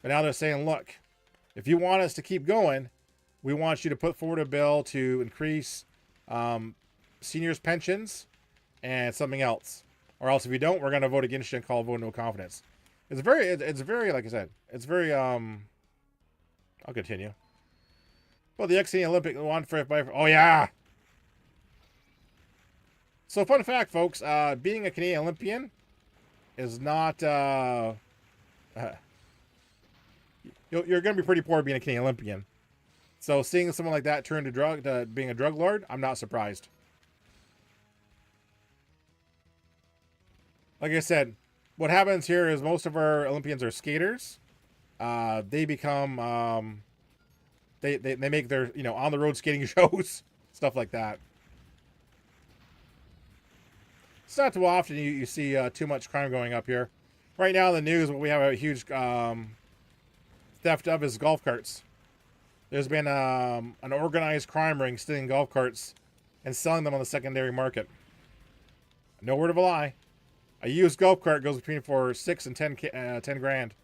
but now they're saying, look, if you want us to keep going, we want you to put forward a bill to increase seniors' pensions and something else. Or else if you don't, we're going to vote against you and call a vote of no confidence. It's very, like I said, it's very, I'll continue. Well, the ex-Canadian Olympic won oh yeah! So fun fact, folks, being a Canadian Olympian is not, you're going to be pretty poor being a Canadian Olympian. So seeing someone like that turn to being a drug lord, I'm not surprised. Like I said, what happens here is most of our Olympians are skaters. They become, they make their, on the road skating shows, stuff like that. It's not too often you see too much crime going up here. Right now in the news, what we have a huge theft of is golf carts. There's been an organized crime ring stealing golf carts and selling them on the secondary market. No word of a lie. A used golf cart goes between for 6 and 10 grand.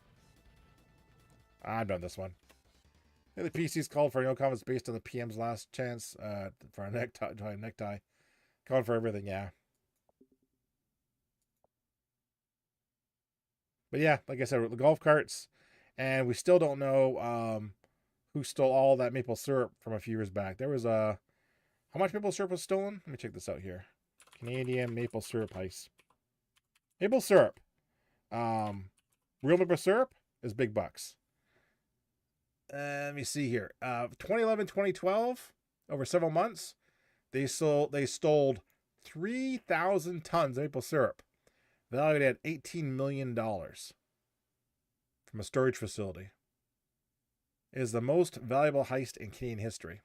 I'm done this one. The PC's called for no comments based on the PM's last chance for a necktie. Calling for everything, yeah. But yeah, like I said, the golf carts, and we still don't know who stole all that maple syrup from a few years back. There was how much maple syrup was stolen? Let me check this out here. Canadian maple syrup heist. Maple syrup. Real maple syrup is big bucks. Let me see here. 2011, 2012, over several months, they stole 3,000 tons of maple syrup, valued at $18 million from a storage facility. It is the most valuable heist in Canadian history.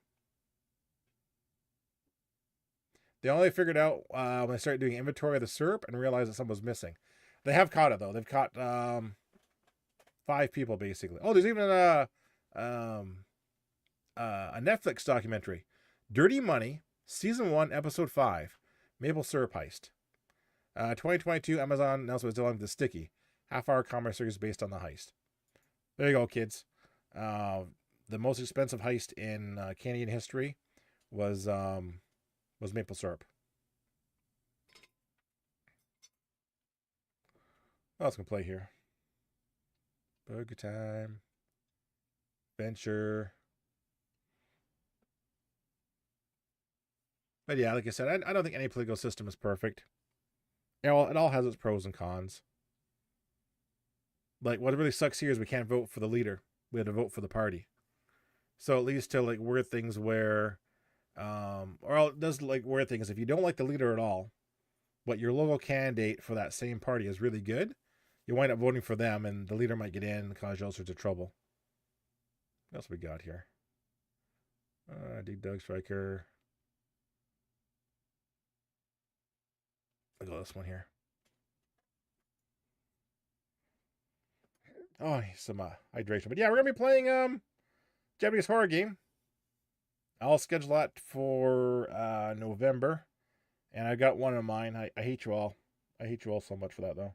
They only figured out when they started doing inventory of the syrup and realized that something was missing. They have caught it, though. They've caught 5 people, basically. Oh, there's even a Netflix documentary. Dirty Money, Season 1, Episode 5, Maple Syrup Heist. 2022, Amazon announced it was dealing with The Sticky, half-hour comedy series based on the heist. There you go, kids. The most expensive heist in Canadian history was maple syrup. What else can play here? Burger Time. Venture. But yeah, like I said, I don't think any political system is perfect. It all has its pros and cons. Like, what really sucks here is we can't vote for the leader. We have to vote for the party. So it leads to like weird things where, or it does like weird things. If you don't like the leader at all, but your local candidate for that same party is really good, you wind up voting for them, and the leader might get in and cause you all sorts of trouble. What else we got here? Dig Dug Striker. Look at this one here. Oh, some hydration. But yeah, we're gonna be playing Japanese horror game. I'll schedule that for November. And I got one in mind. I hate you all. I hate you all so much for that though.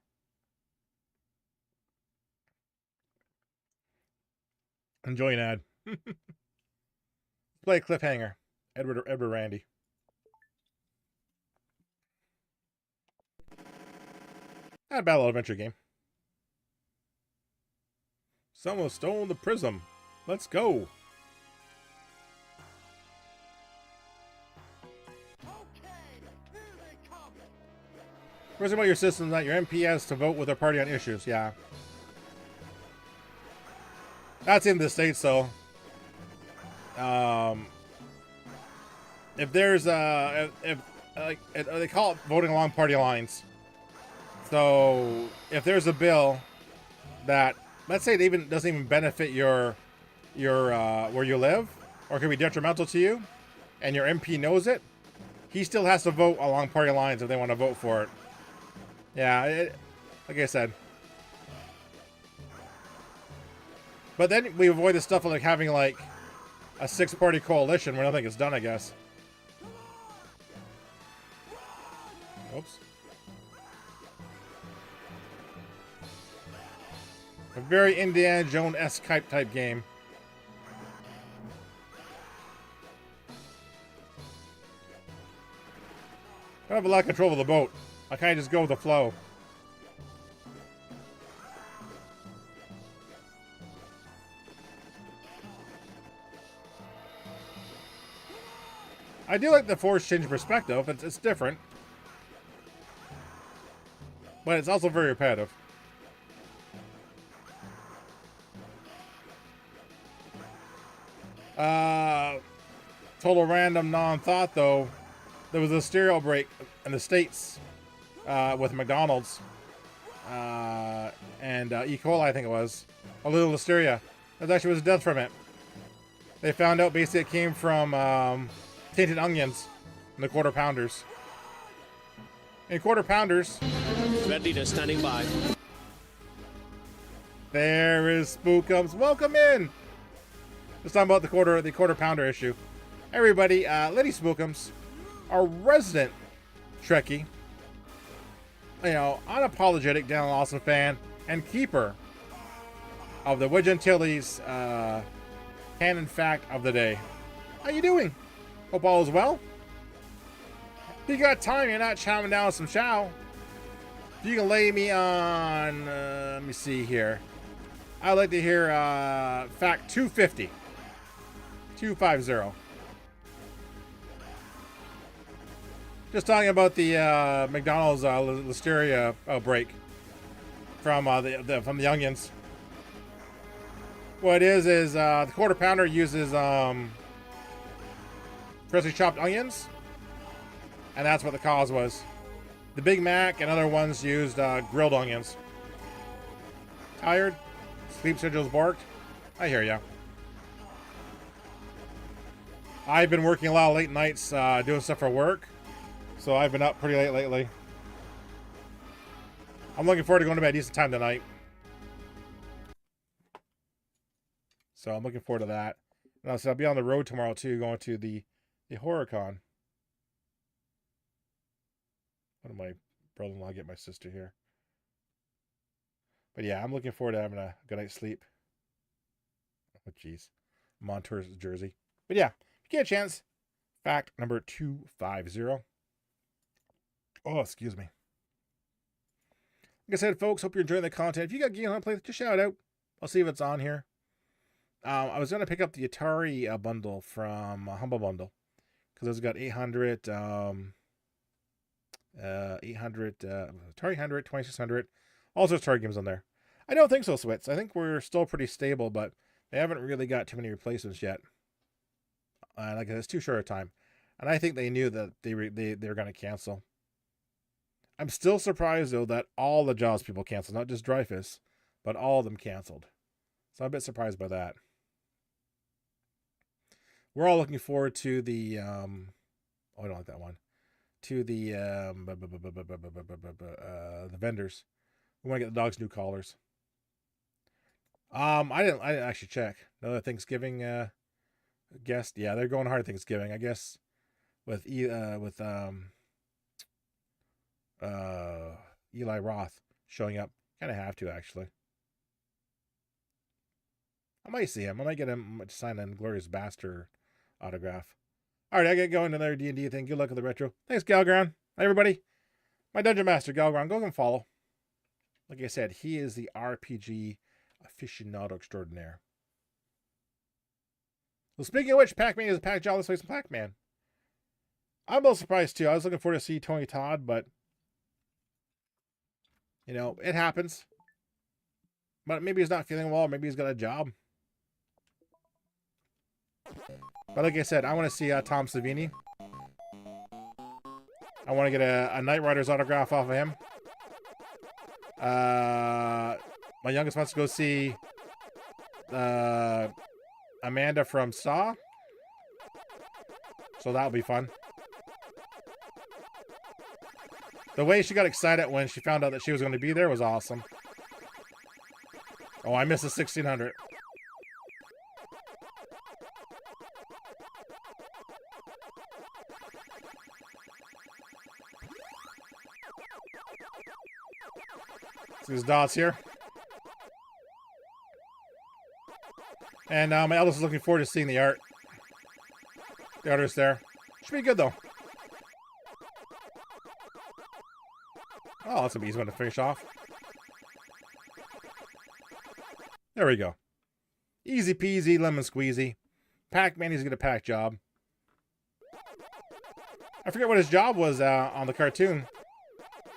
Enjoy an ad. Play Cliffhanger. Edward Randy. A battle adventure game. Someone stole the prism. Let's go. First about your system that your MP has to vote with their party on issues. Yeah. That's in the States though. If there's if like they call it voting along party lines. So if there's a bill that, let's say it even doesn't even benefit your where you live, or could be detrimental to you, and your MP knows it, he still has to vote along party lines if they want to vote for it. Yeah, like I said. But then we avoid the stuff of like having like a 6-party coalition where nothing is done, I guess. Oops. A very Indiana Jones-esque type game. I don't have a lot of control of the boat. I kind of just go with the flow. I do like the force change perspective. It's different. But it's also very repetitive. Total random non-thought though. There was a stereo break in the States with McDonald's and E. coli, I think it was. A little listeria. That actually was a death from it. They found out basically it came from tainted onions in the quarter pounders. In quarter pounders. Readiness standing by. There is Spookums. Welcome in. Let's talk about the quarter pounder issue. Everybody, Lady Spookums, our resident Trekkie, unapologetic Dan Lawson fan and keeper of the Wedge Antilles canon fact of the day. How you doing? Hope all is well. If you got time, you're not chowing down some chow. If you can lay me on, let me see here. I'd like to hear fact 250. 250. Just talking about the McDonald's listeria outbreak from the onions. What it is the quarter pounder uses freshly chopped onions, and that's what the cause was. The Big Mac and other ones used grilled onions. Tired? Sleep schedule's barked? I hear ya. I've been working a lot of late nights doing stuff for work, so I've been up pretty late lately. I'm looking forward to going to bed at a decent time tonight. So I'm looking forward to that. And I'll be on the road tomorrow too, going to the HorrorCon. What did my brother-in-law get my sister here? But yeah, I'm looking forward to having a good night's sleep. Oh, jeez. Montour's jersey. But yeah, if you get a chance, fact number 250. Oh, excuse me. Like I said, folks, hope you're enjoying the content. If you got games on play, just shout out. I'll see if it's on here. I was going to pick up the Atari bundle from Humble Bundle, because it's got 800 800, Atari 100, 2600. All sorts of Atari games on there. I don't think so, Switz. I think we're still pretty stable, but they haven't really got too many replacements yet. Like it's too short a time. And I think they knew that they were going to cancel. I'm still surprised, though, that all the Jaws people canceled. Not just Dreyfus, but all of them canceled. So I'm a bit surprised by that. We're all looking forward to the... oh, I don't like that one. To the vendors. We want to get the dogs new collars. I didn't actually check. Another Thanksgiving guest. Yeah, they're going hard Thanksgiving, I guess. With Eli Roth showing up. Kind of have to, actually. I might see him. I might get him to sign an Glorious Bastard autograph. All right, I get going to another D&D thing. Good luck with the retro. Thanks, Galgron. Hi, everybody. My Dungeon Master, Galgron. Go and follow. Like I said, he is the RPG aficionado extraordinaire. Well, speaking of which, Pac-Man is a Pac-Job. Let's play some Pac-Man. I'm a little surprised, too. I was looking forward to see Tony Todd, but, you know, it happens. But maybe he's not feeling well. Maybe he's got a job. But like I said, I want to see Tom Savini. I want to get a Knight Rider's autograph off of him. My youngest wants to go see Amanda from Saw. So that'll be fun. The way she got excited when she found out that she was going to be there was awesome. Oh, I missed the 1600. See these dots here. And my eldest is looking forward to seeing the art. The artist there. Should be good, though. Oh, that's an easy one to finish off. There we go. Easy peasy, lemon squeezy. Pac-Man, he's going to Pac-Job. I forget what his job was on the cartoon.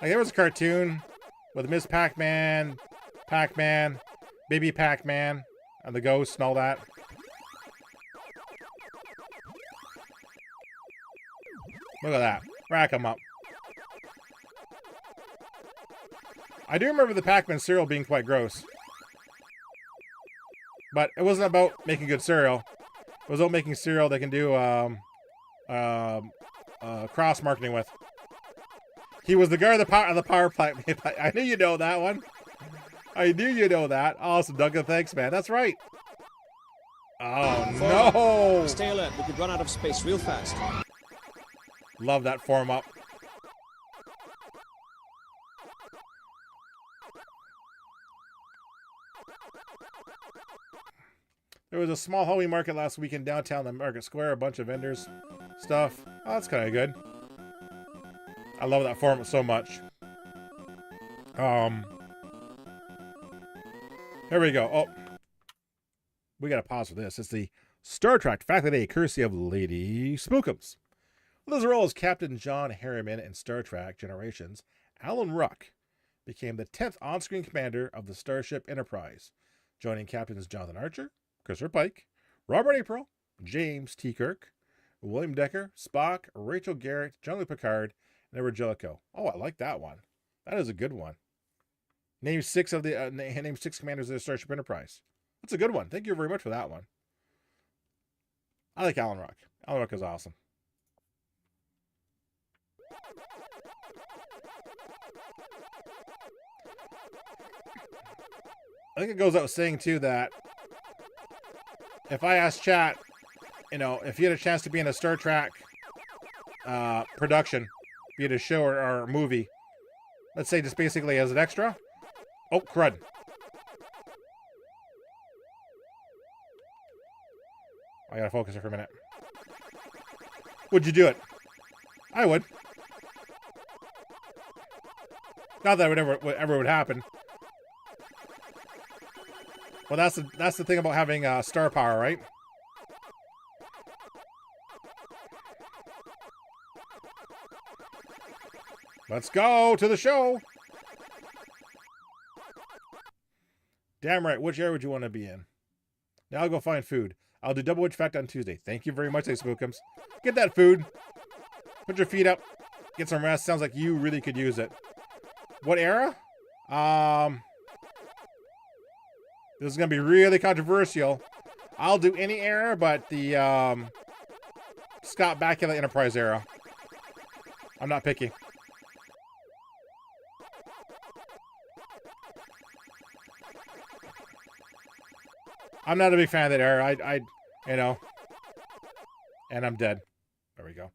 Like, there was a cartoon with Miss Pac-Man, Pac-Man, Baby Pac-Man, and the ghost and all that. Look at that. Rack him up. I do remember the Pac-Man cereal being quite gross. But it wasn't about making good cereal. It was about making cereal they can do cross-marketing with. He was the guy of the power plant. I knew you know that one. I knew you know that. Awesome, Duncan. Thanks, man. That's right. Oh, no. Stay alert. We could run out of space real fast. Love that form up. There was a small Halloween market last week in downtown Market Square. A bunch of vendors, stuff. Oh, that's kind of good. I love that form so much. Here we go. Oh, we got to pause for this. It's the Star Trek Fact of the Day, courtesy of Lady Spookums. With his role as Captain John Harriman in Star Trek Generations, Alan Ruck became the 10th on-screen commander of the Starship Enterprise, joining Captains Jonathan Archer, Christopher Pike, Robert April, James T. Kirk, William Decker, Spock, Rachel Garrett, Jean-Luc Picard, and Edward Jellicoe. Oh, I like that one. That is a good one. Name 6 of the name 6 commanders of the Starship Enterprise. That's a good one. Thank you very much for that one. I like Alan Ruck. Alan Ruck is awesome. I think it goes out saying too that if I ask chat, you know, if you had a chance to be in a Star Trek production, be it a show or a movie, let's say just basically as an extra. Oh, crud. I gotta focus here for a minute. Would you do it? I would. Not that it would ever would happen. Well, that's the thing about having star power, right? Let's go to the show. Damn right. Which area would you want to be in? Now I'll go find food. I'll do double witch fact on Tuesday. Thank you very much, Spookums. Get that food. Put your feet up. Get some rest. Sounds like you really could use it. What era? This is going to be really controversial. I'll do any era, but the Scott Bakula Enterprise era. I'm not picky. I'm not a big fan of that era. I you know, and I'm dead. There we go.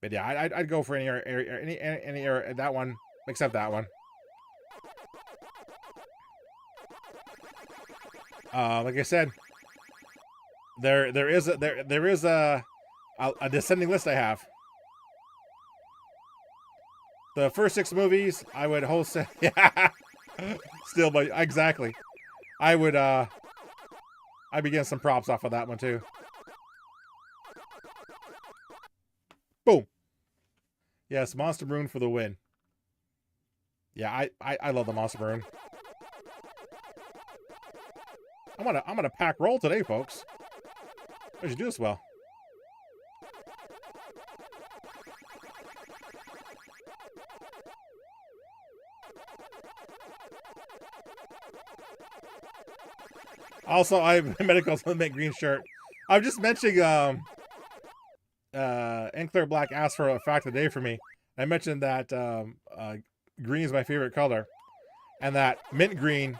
But yeah, I'd go for any era, that one, except that one. Like I said, there is a descending list I have. The first 6 movies I would wholesale. Yeah, still, but exactly. I would I'd be getting some props off of that one too. Boom. Yes, Monster Maroon for the win. Yeah, I love the Monster Maroon. I'm gonna pack roll today, folks. I should do this well. Also, I have medicals to make green shirt. I'm just mentioning Enclair Black asked for a fact of the day for me. I mentioned that green is my favorite color, and that mint green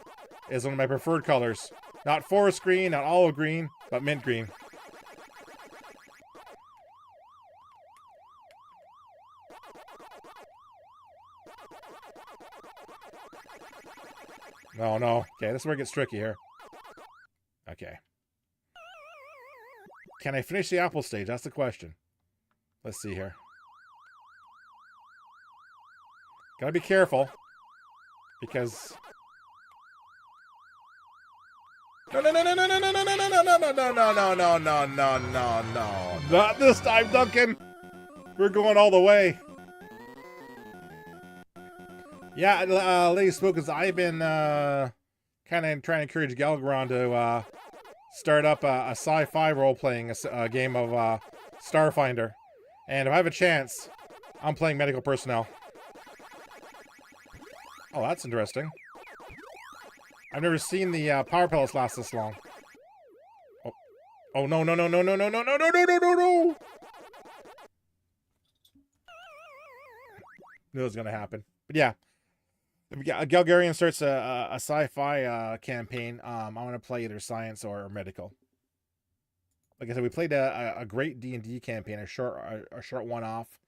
is one of my preferred colors. Not forest green, not olive green, but mint green. No, no. Okay, this is where it gets tricky here. Okay. Can I finish the apple stage? That's the question. Let's see here. Gotta be careful. Because... No, no, no, no, no, no, no, no, no, no, no, no, no, no, no, no, no, no, no, no. Not this time, Duncan. We're going all the way. Yeah, Lady Spookers, I've been kind of trying to encourage Galgaron to start up a sci-fi role-playing game of Starfinder. And if I have a chance, I'm playing medical personnel. Oh, that's interesting. I've never seen the power pellets last this long. Oh, oh no, no, no, no, no, no, no, no, no, no, no, no, no! Knew it was gonna happen. But yeah. If Galgarian starts a sci-fi campaign, I'm gonna play either science or medical. Like I said, we played a great D&D campaign, a short one-off,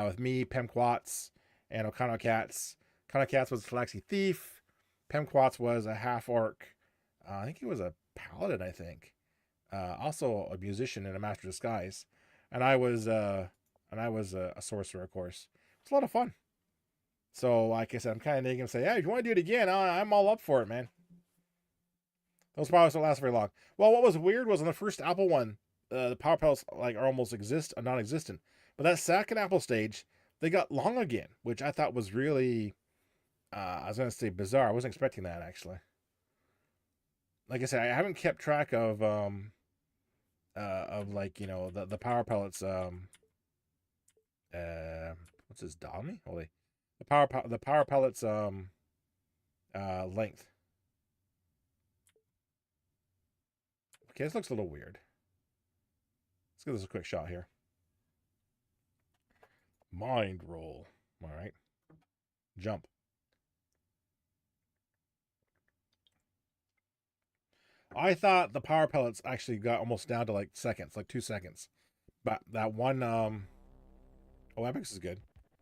with me, Pemquats, and Okano Cats. Okano Cats was a Flaxy Thief. Pemquats was a half-orc. I think he was a paladin, I think. Also a musician and a master of disguise. And I was a sorcerer, of course. It's a lot of fun. So, like I said, I'm kind of digging and say, yeah, if you want to do it again, I'm all up for it, man. Those powers don't last very long. Well, what was weird was on the first Apple one, the power pellets like are almost non-existent. But that second Apple stage, they got long again, which I thought was really, I was going to say bizarre. I wasn't expecting that, actually. Like I said, I haven't kept track of like, you know, the power pellets, what's this, Dolly? Holy. The power pellets length. Okay, this looks a little weird. Let's give this a quick shot here. Mind roll. All right. Jump. I thought the power pellets actually got almost down to like seconds, like 2 seconds. But that one oh, Epix is good.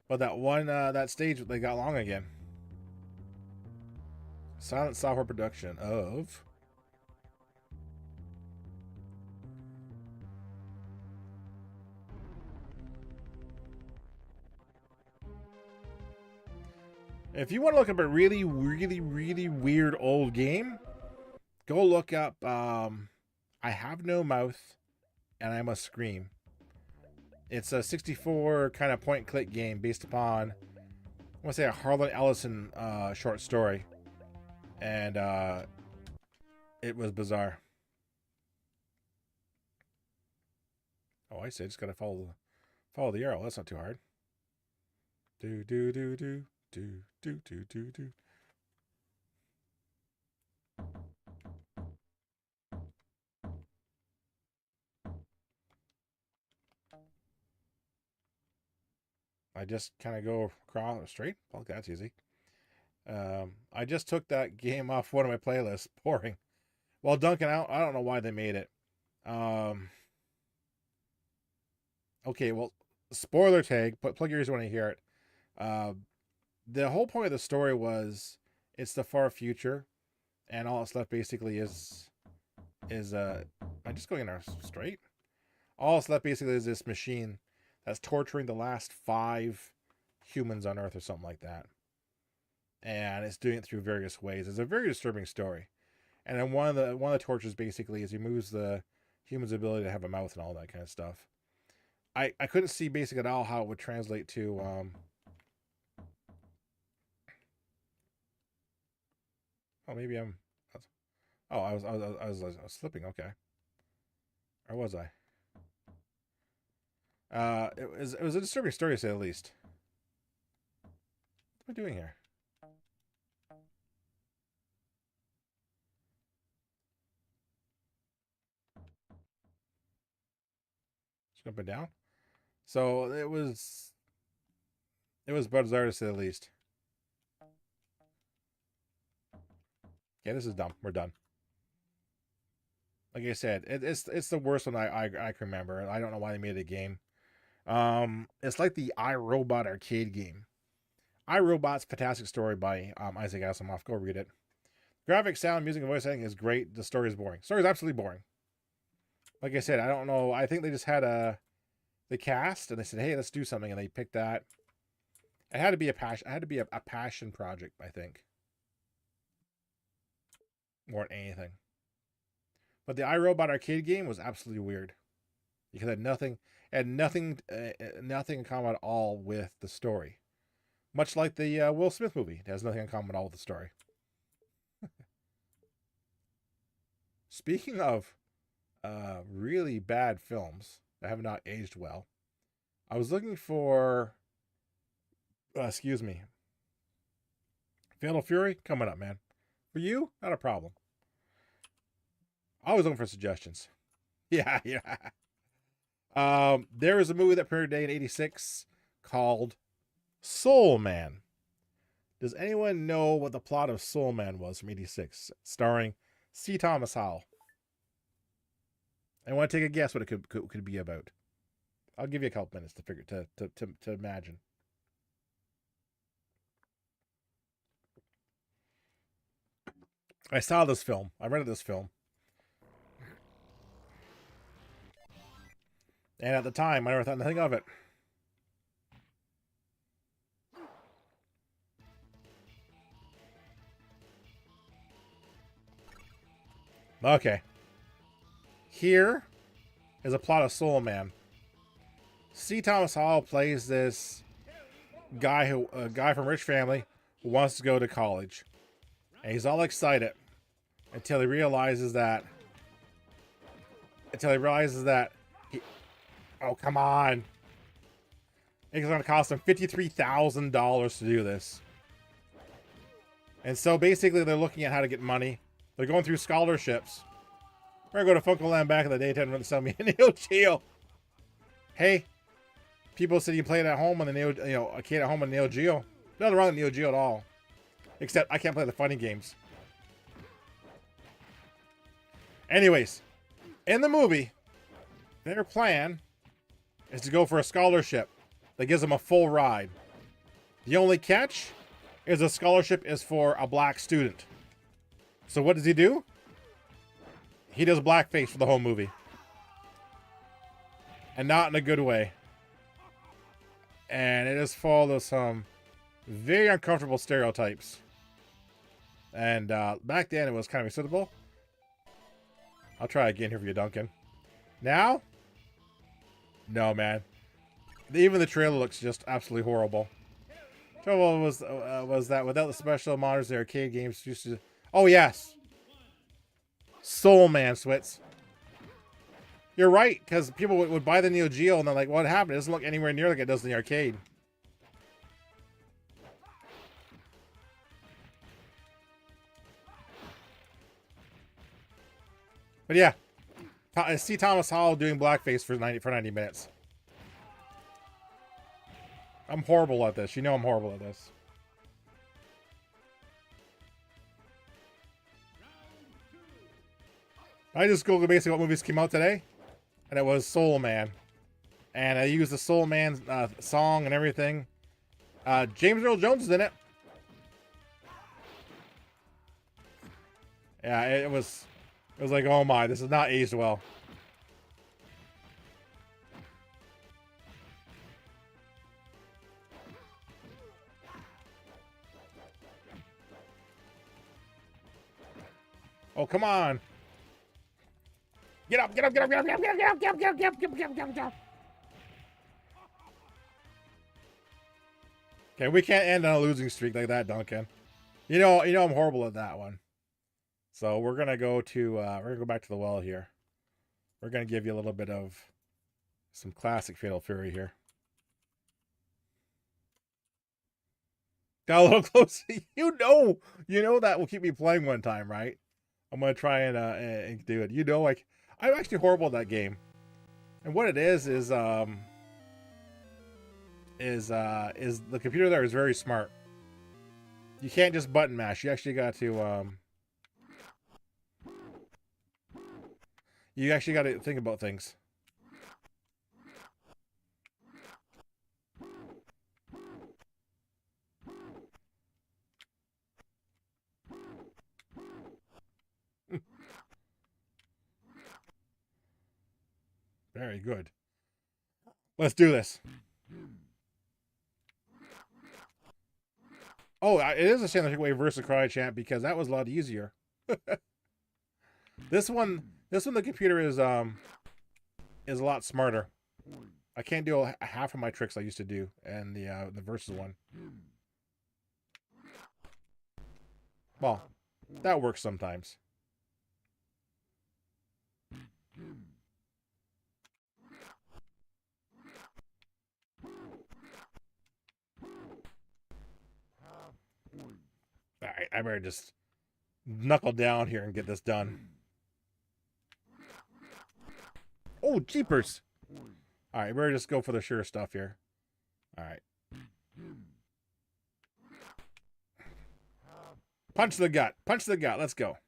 But that one, that stage, they got long again. Silent software production of... If you want to look up a really, really, really weird old game, go look up, I Have No Mouth and I Must Scream. It's a 64 kind of point and click game based upon, I want to say, a Harlan Ellison short story. And it was bizarre. Oh, I see. Just gotta follow the arrow. That's not too hard. Do do do do do do do do do. I just kind of go across straight. Well, that's easy. I just took that game off one of my playlists. Boring. Well, Duncan, I don't know why they made it. Okay, well, spoiler tag. But plug your ears when you hear it. The whole point of the story was it's the far future, and all that's left basically is I'm just going in there straight. All that's left basically is this machine that's torturing the last 5 humans on Earth or something like that. And it's doing it through various ways. It's a very disturbing story. And then one of the tortures basically is he moves the human's ability to have a mouth and all that kind of stuff. I couldn't see basically at all how it would translate to oh, maybe I'm I was slipping, okay. Or was I? It was a disturbing story to say the least. What am I doing here? Just up and down. So it was bizarre to say the least. Yeah, this is dumb. We're done. Like I said, it's the worst one I can remember. I don't know why they made a game. It's like the iRobot arcade game. iRobot's fantastic story by Isaac Asimov. Go read it. Graphics, sound, music, and voice acting is great. The story is boring. The story is absolutely boring. Like I said, I don't know. I think they just had the cast and they said, "Hey, let's do something," and they picked that. It had to be a passion. It had to be a passion project, I think, more than anything. But the iRobot arcade game was absolutely weird because it had nothing in common at all with the story. Much like the Will Smith movie, it has nothing in common at all with the story. Speaking of really bad films that have not aged well, I was looking for, Fatal Fury coming up, man. For you, not a problem. Always looking for suggestions. Yeah. There was a movie that premiered today in '86 called Soul Man. Does anyone know what the plot of Soul Man was from '86, starring C. Thomas Howell? I want to take a guess what it could be about. I'll give you a couple minutes to figure to imagine. I saw this film. I rented this film. And at the time, I never thought anything of it. Okay. Here is a plot of Soul Man. C. Thomas Howell plays this guy a guy from a rich family who wants to go to college. And he's all excited until he realizes that oh, come on. It's going to cost him $53,000 to do this. And so basically they're looking at how to get money. They're going through scholarships. We're going to go to Funko Land back in the day to sell me a Neo Geo. Hey, people said you play it at home on the Neo, a kid at home on Neo Geo. Nothing wrong with Neo Geo at all. Except I can't play the funny games. Anyways, in the movie, their plan is to go for a scholarship that gives them a full ride. The only catch is the scholarship is for a black student. So what does he do? He does blackface for the whole movie. And not in a good way. And it is full of some very uncomfortable stereotypes. And back then it was kind of acceptable. I'll try again here for you, Duncan. Now? No, man. Even the trailer looks just absolutely horrible. Trouble was that without the special modders, the arcade games used to. Oh yes, Soul Man Switz. You're right, because people would buy the Neo Geo and they're like, "What happened? It doesn't look anywhere near like it does in the arcade." But yeah, I see Thomas Howell doing blackface for 90 minutes. I'm horrible at this. You know I'm horrible at this. I just googled basically what movies came out today, and it was Soul Man, and I used the Soul Man song and everything. James Earl Jones is in it. Yeah, it was like, oh my, this is not aged well. Oh, come on. Get up, get up, get up, get up, get up, get up, get up, get up, get up, get up, get up, get up, get up, get up. Okay, we can't end on a losing streak like that, Duncan. You know I'm horrible at that one. So we're gonna go back to the well here. We're gonna give you a little bit of some classic Fatal Fury here. Got a little close. You know that will keep me playing one time, right? I'm gonna try and do it. I'm actually horrible at that game. And what it is the computer there is very smart. You can't just button mash. You actually got to think about things. Very good. Let's do this. Oh, it is a shame to take away Versa Cry Champ because that was a lot easier. This one, the computer is a lot smarter. I can't do half of my tricks I used to do, and the Versus one. Well, that works sometimes. All right, I better just knuckle down here and get this done. Oh, jeepers. All right, better just go for the sure stuff here. All right. Punch the gut. Punch the gut. Let's go.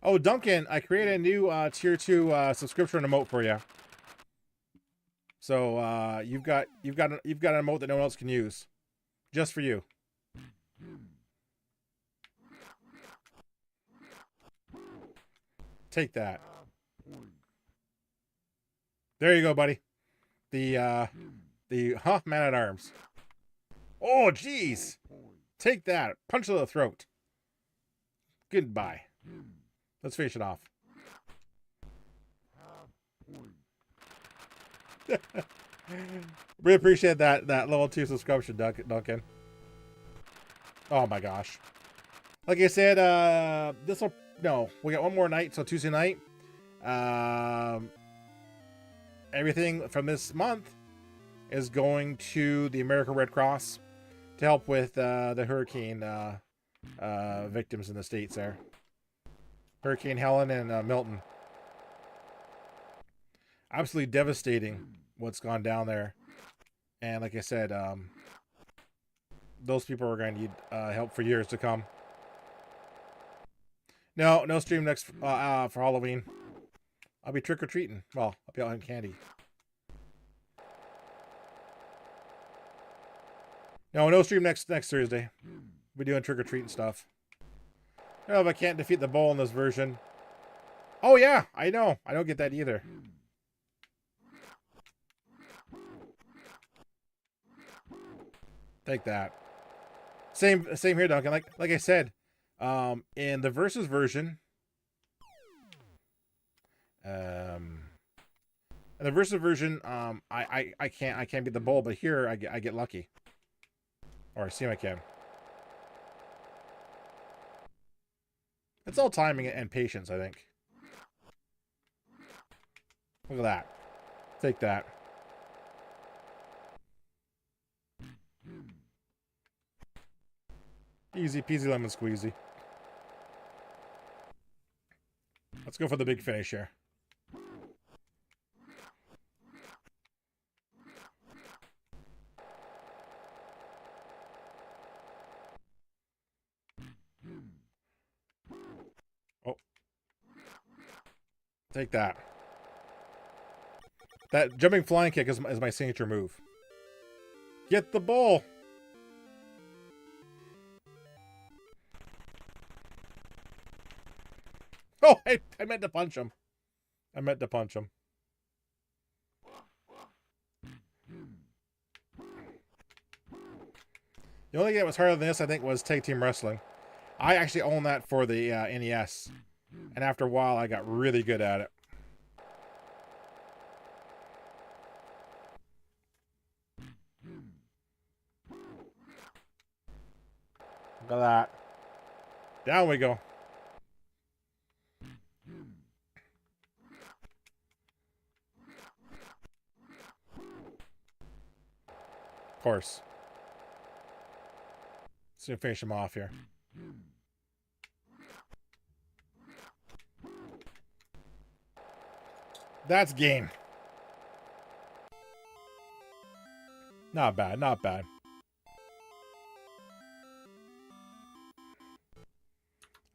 Oh, Duncan, I created a new tier 2 subscription emote for you. So you've got an emote that no one else can use, just for you. Take that. There you go, buddy. The Man at Arms. Oh, jeez. Take that. Punch to the throat. Goodbye. Let's finish it off. Really appreciate that level 2 subscription, Duncan. Oh my gosh. Like I said, we got one more night, so Tuesday night. Everything from this month is going to the American Red Cross to help with the hurricane victims in the States there. Hurricane Helen and Milton. Absolutely devastating what's gone down there. And like I said, those people are going to need help for years to come. No stream next for Halloween. I'll be trick-or-treating. Well, I'll be out in candy. No stream next Thursday. We'll be doing trick-or-treating stuff. I don't know if I can't defeat the bull in this version. Oh yeah, I know. I don't get that either. Take that. Same here, Duncan. Like I said, in the Versus version, In the Versa version, I can't beat the bull, but here I get lucky. Or I seem I can. It's all timing and patience, I think. Look at that. Take that. Easy peasy lemon squeezy. Let's go for the big finish here. Oh. Take that. That jumping flying kick is my signature move. Get the ball. Oh, I meant to punch him. I meant to punch him. The only game that was harder than this, I think, was Tag Team Wrestling. I actually own that for the NES. And after a while, I got really good at it. Look at that. Down we go. Of course. Let's gonna finish him off here. That's game. Not bad, not bad.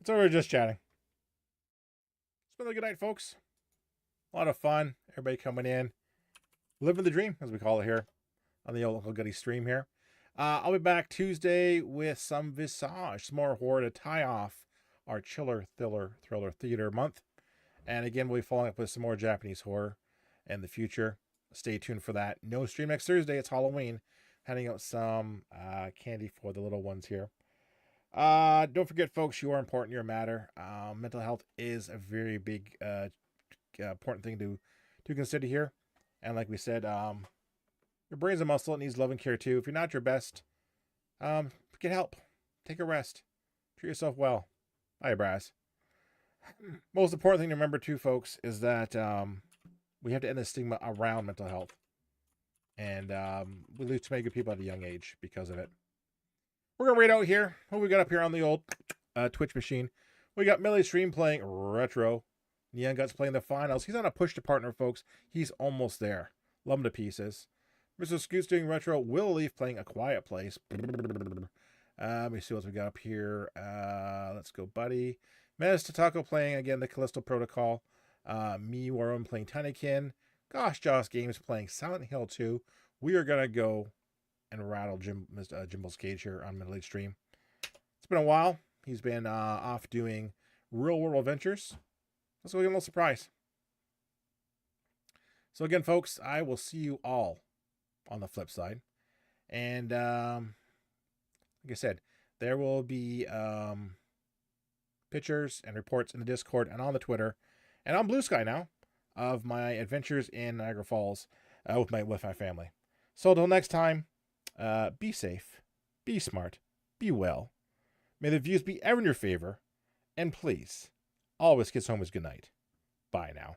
It's over just chatting. It's been a good night, folks. A lot of fun. Everybody coming in. Living the dream, as we call it here on the old Uncle Goody stream here. I'll be back Tuesday with some Visage, some more horror to tie off our chiller, thriller theater month. And again, we'll be following up with some more Japanese horror in the future. Stay tuned for that. No stream next Thursday. It's Halloween. Handing out some candy for the little ones here. Don't forget, folks, you are important. You matter. Mental health is a very big, important thing to consider here. And like we said, your brain's a muscle. It needs love and care too. If you're not your best, get help. Take a rest. Treat yourself well. Eyebrows. Most important thing to remember too, folks, is that we have to end the stigma around mental health. And we lose too many good people at a young age because of it. We're going to read out here what we got up here on the old Twitch machine. We got Millie Stream playing Retro. Neon Guts playing the finals. He's on a push to partner, folks. He's almost there. Love him to pieces. Mr. Scoots doing Retro. Will Leaf playing A Quiet Place. Let me see what we got up here. Let's go, buddy. Mez Tatako playing, again, the Callisto Protocol. Me, Warren playing Tinykin. Gosh, Joss Games playing Silent Hill 2. We are going to go and rattle Jimbo's cage here on Middle Age Stream. It's been a while. He's been off doing real world adventures. Let's go get a little surprise. So again, folks, I will see you all on the flip side. And like I said, there will be pictures and reports in the Discord and on the Twitter and on Blue Sky now of my adventures in Niagara Falls with my family. So until next time, be safe, be smart, be well. May the views be ever in your favor, and please, always kiss home is good night. Bye now.